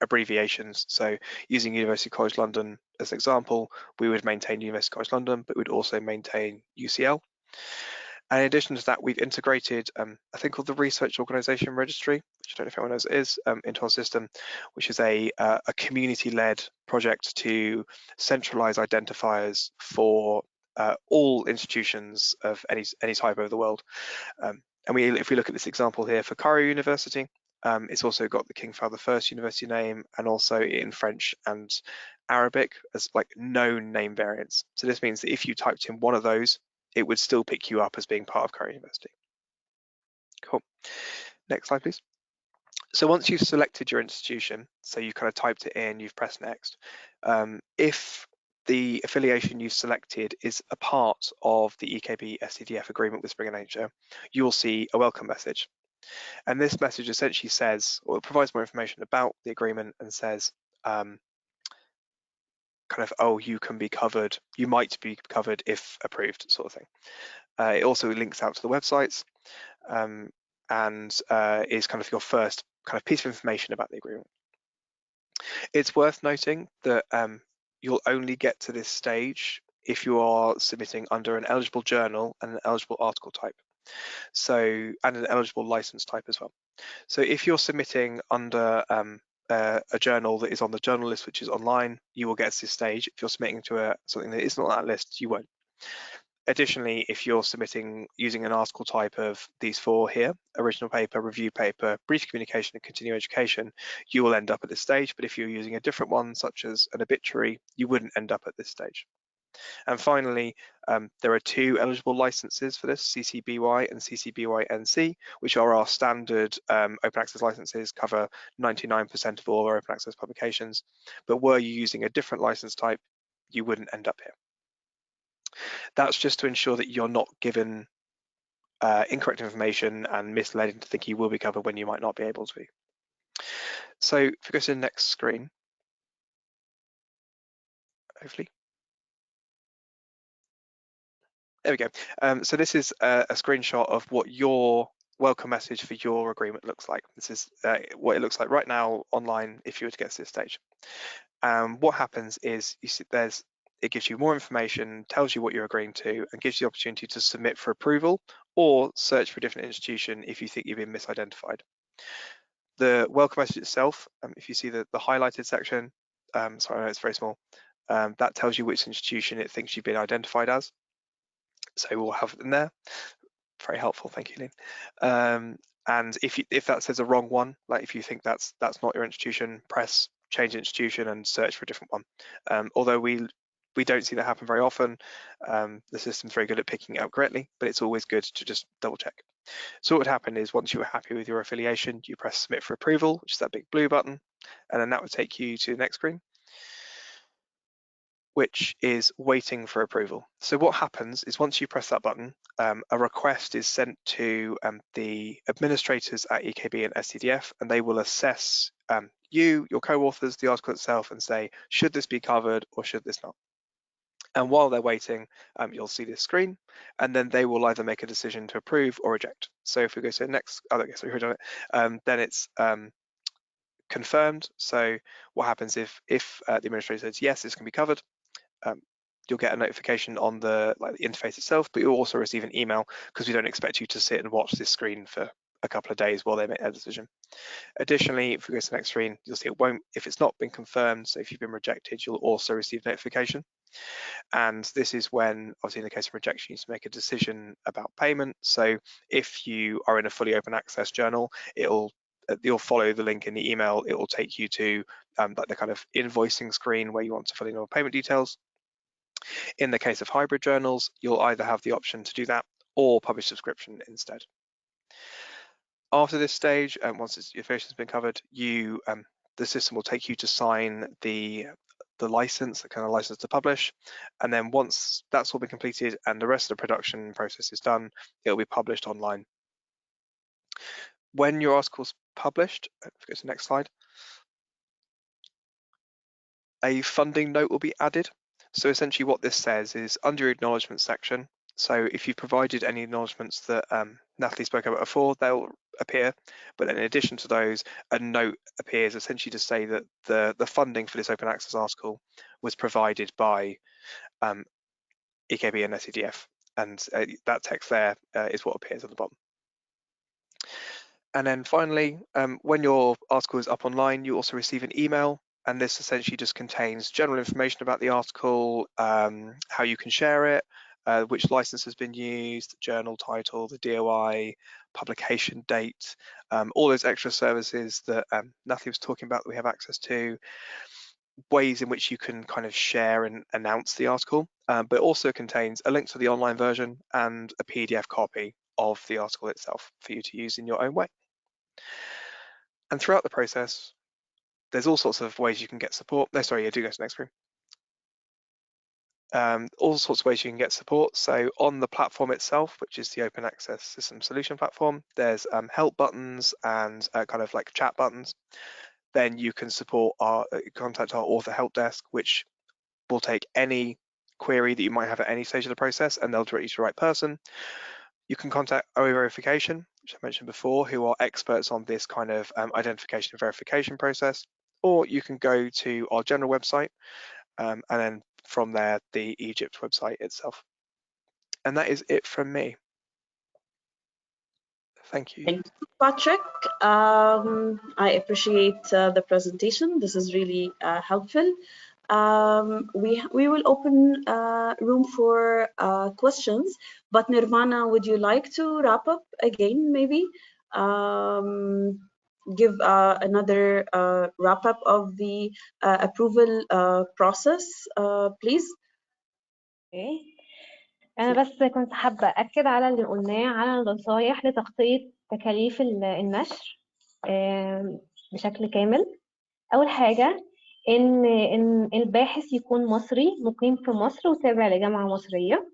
abbreviations. So using University College London as an example, we would maintain University College London, but we'd also maintain UCL. And in addition to that, we've integrated a thing called the Research Organisation Registry, which I don't know if anyone knows what it is, into our system, which is a community-led project to centralise identifiers for all institutions of any type over the world. And if we look at this example here for Cairo University, it's also got the King Fahd I University name and also in French and Arabic as like known name variants. So this means that if you typed in one of those, it would still pick you up as being part of Cairo University. Cool. Next slide, please. So once you've selected your institution, so you kind of typed it in, you've pressed next, if the affiliation you've selected is a part of the EKB STDF agreement with Springer Nature, you will see a welcome message. And this message essentially says, or it provides more information about the agreement and says, kind of, oh, you can be covered, you might be covered if approved, sort of thing. It also links out to the websites and is kind of your first kind of piece of information about the agreement. It's worth noting that you'll only get to this stage if you are submitting under an eligible journal and an eligible article type. So, and an eligible license type as well. So if you're submitting under a journal that is on the journal list, which is online, you will get to this stage. If you're submitting to something that isn't on that list, you won't. Additionally, if you're submitting using an article type of these 4 here, original paper, review paper, brief communication, and continuing education, you will end up at this stage. But if you're using a different one, such as an obituary, you wouldn't end up at this stage. And finally, there are 2 eligible licenses for this, CC-BY and CC-BY-NC, which are our standard open access licenses, cover 99% of all our open access publications. But were you using a different license type, you wouldn't end up here. That's just to ensure that you're not given incorrect information and misled into thinking you will be covered when you might not be able to be. So if we go to the next screen, hopefully. There we go. So this is a screenshot of what your welcome message for your agreement looks like. This is what it looks like right now online if you were to get to this stage. What happens is you see it gives you more information, tells you what you're agreeing to, and gives you the opportunity to submit for approval or search for a different institution if you think you've been misidentified. The welcome message itself, if you see the highlighted section, sorry, I know it's very small, that tells you which institution it thinks you've been identified as. So we'll have it in there. Very helpful, thank you, Lynn. And if that says a wrong one, like if you think that's not your institution, press change institution and search for a different one. Although we don't see that happen very often, the system's very good at picking it up correctly, but it's always good to just double check. So what would happen is once you were happy with your affiliation, you press submit for approval, which is that big blue button, and then that would take you to the next screen, which is waiting for approval. So what happens is once you press that button, a request is sent to the administrators at EKB and STDF, and they will assess you, your co-authors, the article itself, and say, should this be covered or should this not? And while they're waiting, you'll see this screen, and then they will either make a decision to approve or reject. So if we go to the next, then it's confirmed. So what happens if the administrator says yes, this can be covered, you'll get a notification on the interface itself, but you'll also receive an email because we don't expect you to sit and watch this screen for a couple of days while they make their decision. Additionally, if we go to the next screen, you'll see it won't, if it's not been confirmed, so if you've been rejected, you'll also receive notification. And this is when, obviously in the case of rejection, you need to make a decision about payment. So if you are in a fully open access journal, you'll follow the link in the email. It will take you to like the kind of invoicing screen where you want to fill in your payment details. In the case of hybrid journals, you'll either have the option to do that or publish subscription instead. After this stage, once your affiliation has been covered, the system will take you to sign the license, the kind of license to publish, and then once that's all been completed and the rest of the production process is done, it'll be published online. When your article's published, if we go to the next slide, a funding note will be added. So essentially what this says is under your acknowledgement section, so if you've provided any acknowledgements that Natalie spoke about before, they'll appear, but then in addition to those, a note appears essentially to say that the funding for this open access article was provided by EKB and STDF, and that text there is what appears at the bottom. And then finally, when your article is up online, you also receive an email, and this essentially just contains general information about the article, how you can share it, which license has been used, the journal title, the DOI, publication date, all those extra services that Natalie was talking about that we have access to, ways in which you can kind of share and announce the article, but also contains a link to the online version and a PDF copy of the article itself for you to use in your own way. And throughout the process, there's all sorts of ways you can get support. No, sorry, I do go to the next screen. All sorts of ways you can get support. So on the platform itself, which is the Open Access System Solution platform, there's help buttons and kind of like chat buttons. Then you can contact our author help desk, which will take any query that you might have at any stage of the process, and they'll direct you to the right person. You can contact OA Verification, which I mentioned before, who are experts on this kind of identification and verification process, or you can go to our general website, and then from there, the Egypt website itself. And that is it from me. Thank you. Thank you, Patrick. I appreciate the presentation. This is really helpful. We will open room for questions, but Nirvana, would you like to wrap up again, maybe? Give another wrap up of the approval process, please. Okay. أنا بس كنت حابة أكد على اللي قلناه على النصايح لتغطية تكاليف النشر بشكل كامل. أول حاجة إن الباحث يكون مصري مقيم في مصر وتابع لجامعة مصرية.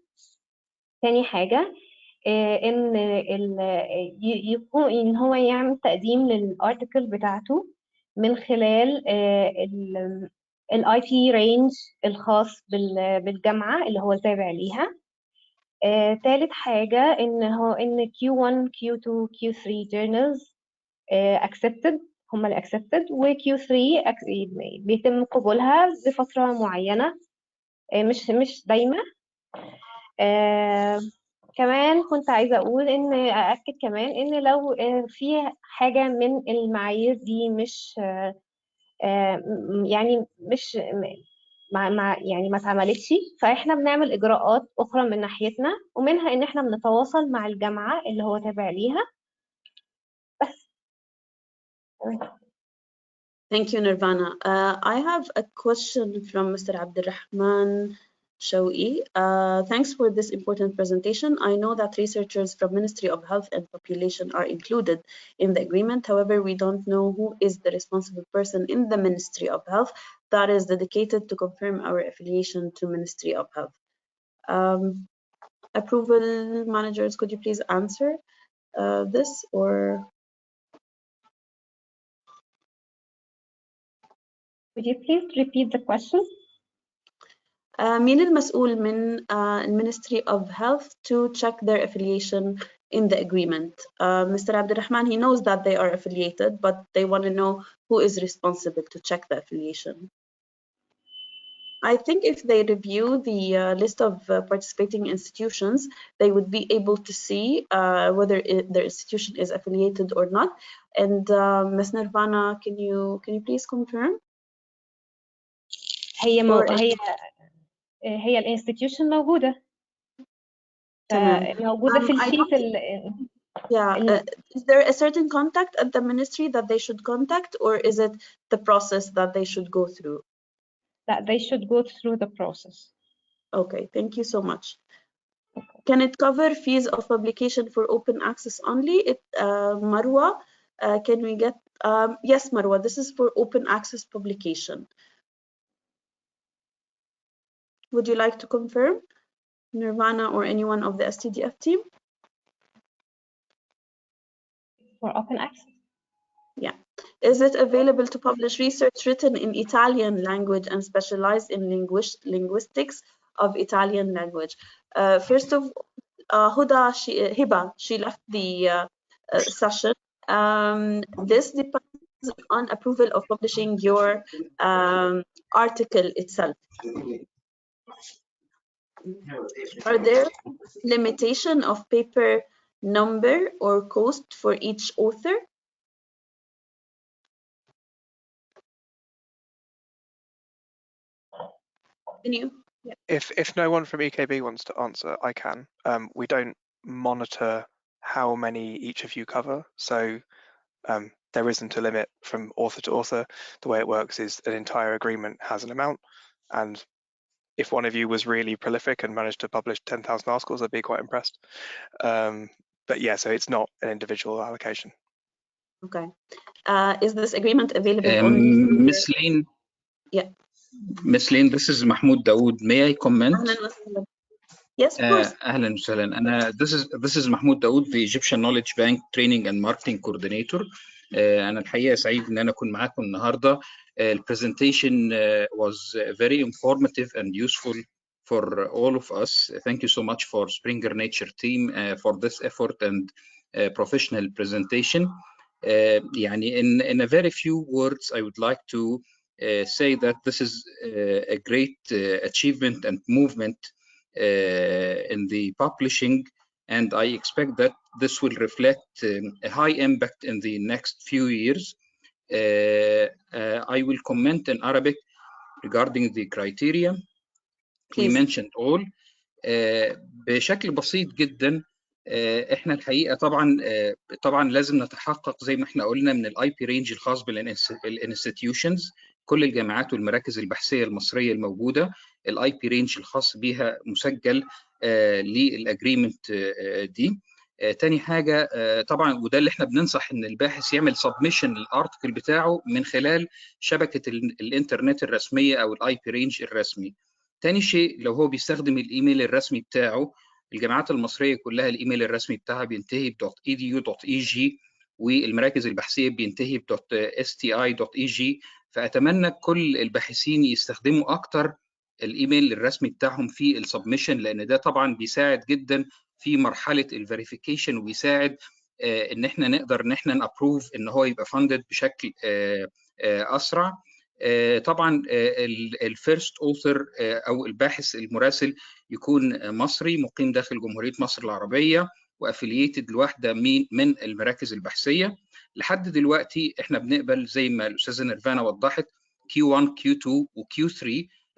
تاني حاجة إن هو يعمل تقديم للارتكل بتاعته من خلال IP range الخاص بالجامعة اللي هو تابع ليها. تالت حاجة إن Q1 Q2 Q3 journals accepted هم اللي accepted، و Q3 بيتم قبولها بفترة معينة مش دايما. كمان كنت عايزة أقول أأكد كمان إن لو في حاجة من المعايير دي مش يعني مش يعني ما اتعملتش، فإحنا بنعمل إجراءات أخرى من ناحيتنا، ومنها إن إحنا بنتواصل مع الجامعة اللي هو تابع ليها. بس. Thank you, Nirvana. I have a question from Mr. Abdurrahman Shawqi. Thanks for this important presentation. I know that researchers from Ministry of Health and Population are included in the agreement. However, we don't know who is the responsible person in the Ministry of Health that is dedicated to confirm our affiliation to Ministry of Health. Approval managers, could you please answer this, or? Could you please repeat the question? مين المسؤول من Ministry of Health to check their affiliation in the agreement? Mr. Abdurrahman, he knows that they are affiliated, but they want to know who is responsible to check the affiliation. I think if they review the list of participating institutions, they would be able to see whether their institution is affiliated or not. And Ms. Nirvana, can you please confirm? هي الانستتيوشن موجودة. تمام. موجودة في الشيت is there a certain contact at the ministry that they should contact, or is it the process that they should go through? That they should go through the process. Okay, thank you so much. Can it cover fees of publication for open access only? Marwa, can we get, yes, Marwa, this is for open access publication. Would you like to confirm, Nirvana or anyone of the STDF team? For open access? Yeah. Is it available to publish research written in Italian language and specialized in linguistics of Italian language? First of Huda, Hiba, she left the session. This depends on approval of publishing your article itself. Are there limitation of paper number or cost for each author? If no one from EKB wants to answer, I can. We don't monitor how many each of you cover, so there isn't a limit from author to author. The way it works is an entire agreement has an amount, and if one of you was really prolific and managed to publish 10,000 articles, I'd be quite impressed. But yeah, so it's not an individual allocation. Okay. Is this agreement available on Miss Lane? Yeah. Miss Lane, this is Mahmoud Daoud. May I comment? Yes, of course. أهلا وسهلا. This is Mahmoud Daoud, the Egyptian Knowledge Bank Training and Marketing Coordinator. أنا الحقيقة سعيد إن أنا أكون معاكم النهاردة. The presentation was very informative and useful for all of us. Thank you so much for Springer Nature team for this effort and professional presentation. يعني in a very few words, I would like to say that this is a great achievement and movement in the publishing, and I expect that this will reflect a high impact in the next few years. I will comment in Arabic regarding the criteria. We mentioned all. بشكل بسيط جدا احنا الحقيقه طبعا لازم نتحقق زي ما احنا قلنا من الاي بي رينج الخاص بالانستتيوشنز. كل الجامعات والمراكز البحثيه المصريه الموجوده الاي بي رينج الخاص بيها مسجل للاجريمنت دي. تاني حاجه طبعا وده اللي احنا بننصح ان الباحث يعمل سبمشن للارتكل بتاعه من خلال شبكه الانترنت الرسميه او الاي بي رينج الرسمي. تاني شيء لو هو بيستخدم الايميل الرسمي بتاعه، الجامعات المصريه كلها الايميل الرسمي بتاعها بينتهي ب.edu.eg والمراكز البحثيه بينتهي ب.sti.eg. فاتمنى كل الباحثين يستخدموا اكتر الايميل الرسمي بتاعهم في السبمشن، لان ده طبعا بيساعد جدا في مرحله الفيريفيكيشن وبيساعد ان احنا نقدر ان احنا نابروف ان هو يبقى فاندد بشكل اسرع. طبعا الفيرست اوثر او الباحث المراسل يكون مصري مقيم داخل جمهوريه مصر العربيه وافلييتد لواحده من المراكز البحثيه. لحد دلوقتي احنا بنقبل زي ما الاستاذه نيرفانا وضحت Q1 Q2 وQ3،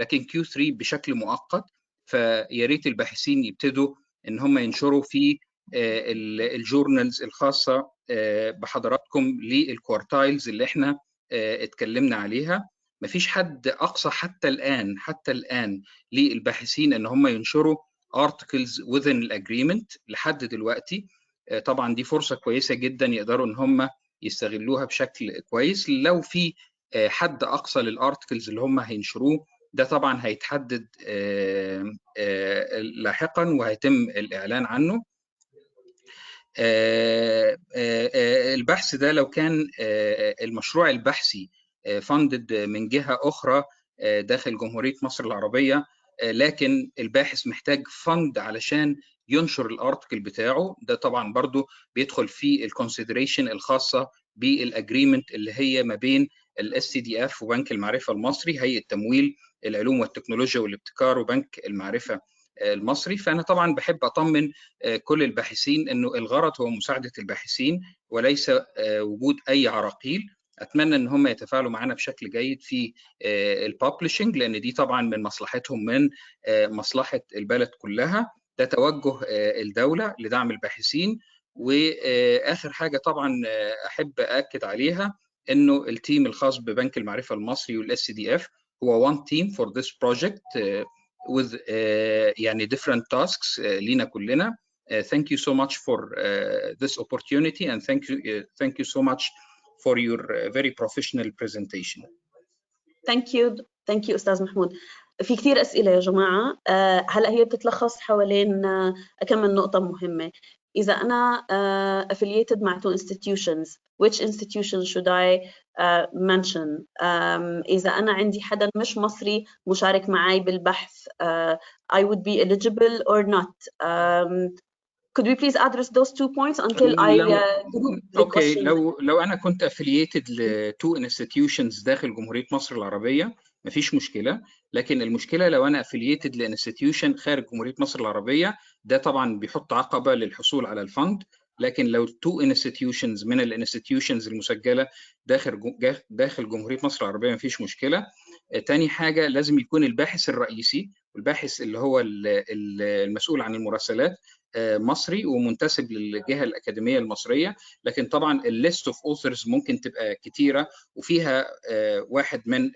لكن Q3 بشكل مؤقت. فيا ريت الباحثين يبتدوا ان هم ينشروا في الجورنالز الخاصه بحضراتكم للكوارتايلز اللي احنا اتكلمنا عليها. مفيش حد اقصى حتى الان للباحثين ان هم ينشروا articles within الاجريمنت لحد دلوقتي. طبعا دي فرصه كويسه جدا يقدروا ان هم يستغلوها بشكل كويس. لو في حد اقصى للارتكلز اللي هم هينشروه، ده طبعا هيتحدد لاحقا وهيتم الاعلان عنه. البحث ده لو كان المشروع البحثي فاندد من جهة أخرى داخل جمهورية مصر العربية، لكن الباحث محتاج فند علشان ينشر الارتكل بتاعه، ده طبعا برضو بيدخل في الكونسيدريشن الخاصة بالاجريمنت اللي هي ما بين STDF وبنك المعرفة المصري، هيئة تمويل العلوم والتكنولوجيا والابتكار وبنك المعرفة المصري. فأنا طبعا بحب أطمن كل الباحثين أنه الغرض هو مساعدة الباحثين وليس وجود أي عراقيل. أتمنى أن هم يتفاعلوا معنا بشكل جيد في الببلشنج، لأن دي طبعا من مصلحتهم، من مصلحة البلد كلها. ده توجه الدولة لدعم الباحثين. وآخر حاجة طبعا أحب أأكد عليها أنه التيم الخاص ببنك المعرفة المصري والSTDF هو one team for this project with يعني different tasks لينا كلنا. Thank you so much for this opportunity and thank you so much for your very professional presentation. Thank you أستاذ محمود. في كثير أسئلة يا جماعة. هلأ هي بتتلخص حوالين كم من نقطة مهمة. إذا أنا affiliated مع two institutions, which institution should I mention? إذا أنا عندي حدا مش مصري مشارك معي بالبحث, I would be eligible or not? Could we please address those 2 points until I group the questions? لو أنا كنت affiliated ل two institutions داخل جمهورية مصر العربية مفيش مشكلة، لكن المشكلة لو أنا affiliated ل institution خارج جمهورية مصر العربية، ده طبعا بيحط عقبة للحصول على الفند. لكن لو two institutions من الانستتيوشنز المسجلة داخل جمهورية مصر العربية مفيش مشكلة. تاني حاجة لازم يكون الباحث الرئيسي والباحث اللي هو المسؤول عن المراسلات مصري ومنتسب للجهة الأكاديمية المصرية. لكن طبعا الليست اوف اوثرز ممكن تبقى كتيرة وفيها واحد من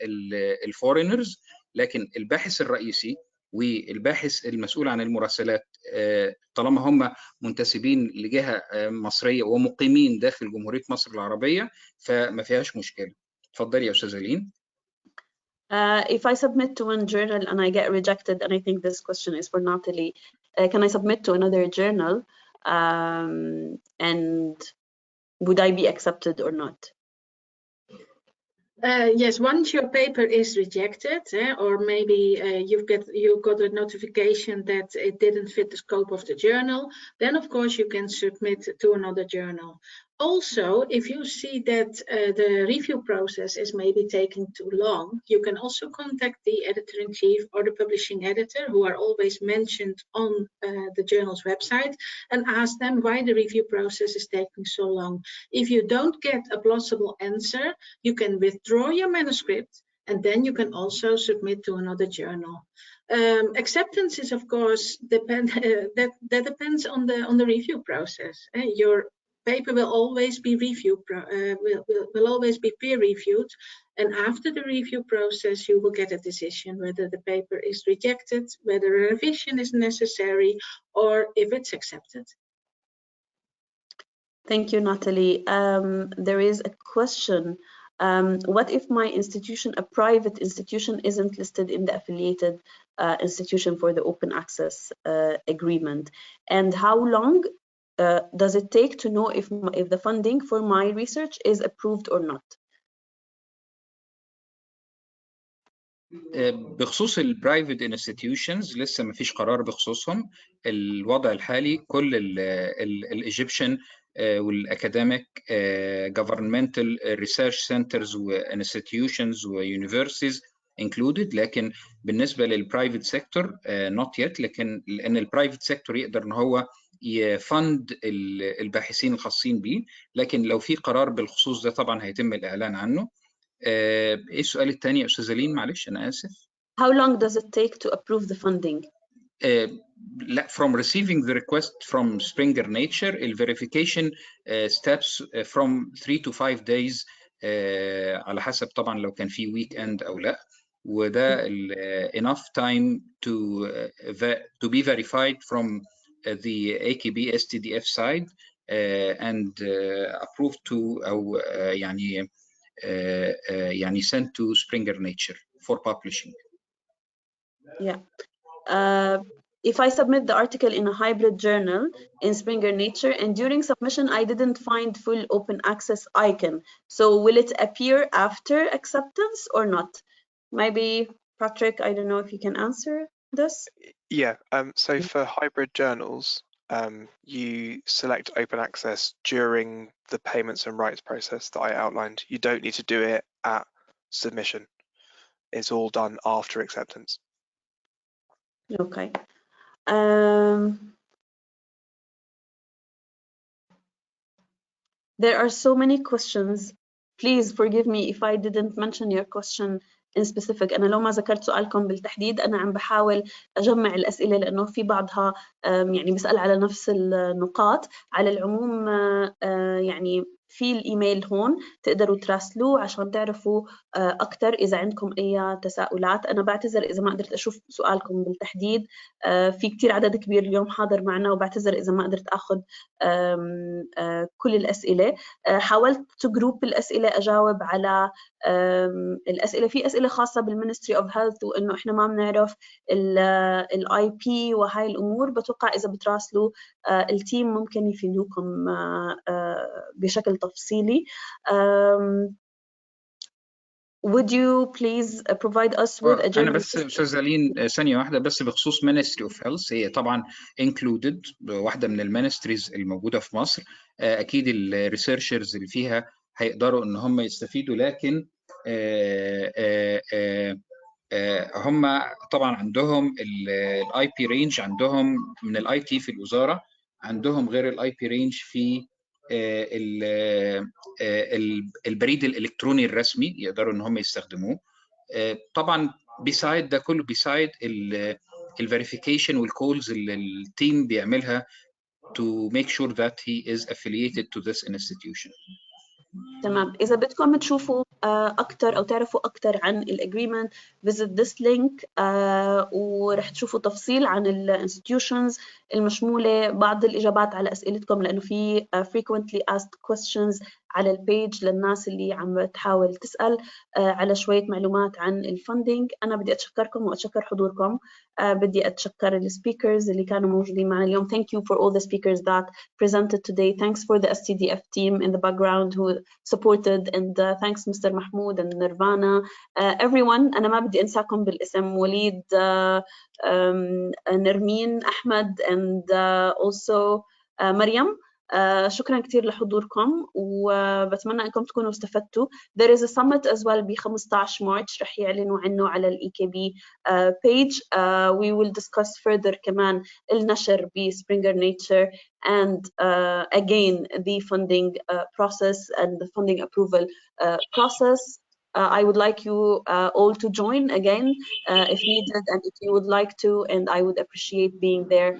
الفورينرز، لكن الباحث الرئيسي والباحث المسؤول عن المراسلات طالما هم منتسبين لجهة مصرية ومقيمين داخل جمهورية مصر العربية فما فيهاش مشكلة. اتفضلي يا أستاذة لين. If I submit to one journal and I get rejected, and I think this question is for Natalie, can I submit to another journal, and would I be accepted or not? Yes, once your paper is rejected, or maybe you got a notification that it didn't fit the scope of the journal, then of course you can submit to another journal. Also, if you see that the review process is maybe taking too long, you can also contact the editor-in-chief or the publishing editor, who are always mentioned on the journal's website, and ask them why the review process is taking so long. If you don't get a plausible answer, you can withdraw your manuscript, and then you can also submit to another journal. Acceptance is, of course, that depends on the review process. Your paper will always be will always be peer reviewed, and after the review process you will get a decision whether the paper is rejected, whether a revision is necessary, or if it's accepted. Thank you, Natalie. There is a question. What if my institution, a private institution, isn't listed in the affiliated institution for the open access agreement? And how long does it take to know if the funding for my research is approved or not? بخصوص البرايفت انستتيوشنز لسه ما فيش قرار بخصوصهم. الوضع الحالي كل الايجيبشن والاكاديميك governmental research centers وانستتيوشنز ويونيفرسيتيز included، لكن بالنسبه للبرايفت سيكتور not yet، لكن لان البرايفت سيكتور يقدر ان هو يفند الباحثين الخاصين بيه، لكن لو في قرار بالخصوص ده طبعا هيتم الاعلان عنه. ايه السؤال الثاني يا استاذه لين؟ معلش انا اسف. How long does it take to approve the funding? From receiving the request from Springer Nature, verification steps from 3 to 5 days على حسب طبعا لو كان في ويك اند او لا، وده enough time to be verified from the AKB STDF side and approved to أو يعني sent to Springer Nature for publishing. Yeah. If I submit the article in a hybrid journal in Springer Nature and during submission I didn't find full open access icon, so will it appear after acceptance or not? Maybe Patrick, I don't know if you can answer this. Yeah, so for hybrid journals, you select open access during the payments and rights process that I outlined. You don't need to do it at submission. It's all done after acceptance. Okay. There are so many questions. Please forgive me if I didn't mention your question in specific. أنا لو ما ذكرت سؤالكم بالتحديد أنا عم بحاول أجمع الأسئلة لأنه في بعضها يعني بسأل على نفس النقاط. على العموم يعني في الإيميل هون تقدروا تراسلوه عشان تعرفوا أكثر إذا عندكم أي تساؤلات. أنا بعتذر إذا ما قدرت أشوف سؤالكم بالتحديد. في كتير عدد كبير اليوم حاضر معنا وبعتذر إذا ما قدرت أخذ كل الأسئلة. حاولت تجروب الأسئلة أجاوب على الأسئلة. في أسئلة خاصة بالمينستري اوف هيلث وإنه إحنا ما بنعرف الاي بي وهاي الأمور. بتوقع إذا بتراسلوا التيم ممكن يفيدوكم بشكل تفصيلي. Would you please provide us with a أنا general بس أستاذ لين ثانية واحدة بس بخصوص Ministry of Health. هي طبعا included واحدة من المينستريز الموجودة في مصر. أكيد الريسيرشرز اللي فيها هيقدروا إن هم يستفيدوا، لكن هم طبعا عندهم الاي بي رينج عندهم من الاي تي في الوزارة، عندهم غير الاي بي رينج في البريد الإلكتروني الرسمي يقدروا إن هم يستخدموه. طبعا بيسايد ده كله، بيسايد الفيريفيكيشن والكولز اللي التيم بيعملها to make sure that he is affiliated to this institution. تمام. إذا بدكم تشوفوا أكثر أو تعرفوا أكثر عن الagreement visit this link ورح تشوفوا تفصيل عن الانستتيوشنز المشمولة، بعض الإجابات على أسئلتكم لأنه في frequently asked questions على البيج للناس اللي عم تحاول تسأل على شوية معلومات عن الفندنج. أنا بدي أتشكركم وأتشكر حضوركم. بدي أتشكر السبيكرز اللي كانوا موجودين معنا اليوم. Thank you for all the speakers that presented today. Thanks for the STDF team in the background who supported, and thanks Mr. Mahmoud and Nirvana. Everyone, أنا ما بدي أنساكم بالاسم، وليد، نرمين، أحمد and also مريم. شكرا كثير لحضوركم وبتمنى انكم تكونوا استفدتوا. There is a summit as well ب 15 مارس رح يعلنوا عنه على ال EKB page. We will discuss further كمان النشر ب Springer Nature and again the funding process and the funding approval process. I would like you all to join again if needed and if you would like to, and I would appreciate being there.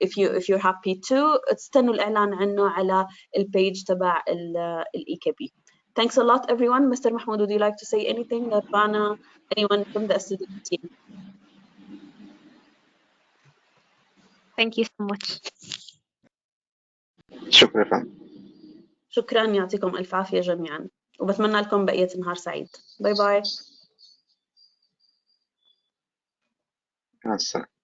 If you're happy to, استنوا الإعلان عنه على البيج تبع ال EKB. Thanks a lot, everyone. Mr. Mahmoud, would you like to say anything? Nirvana, anyone from the STDF team? Thank you so much. شكرا. شكرا، يعطيكم ألف عافية جميعا وبتمنى لكم بقية نهار سعيد. باي باي. مع السلامة.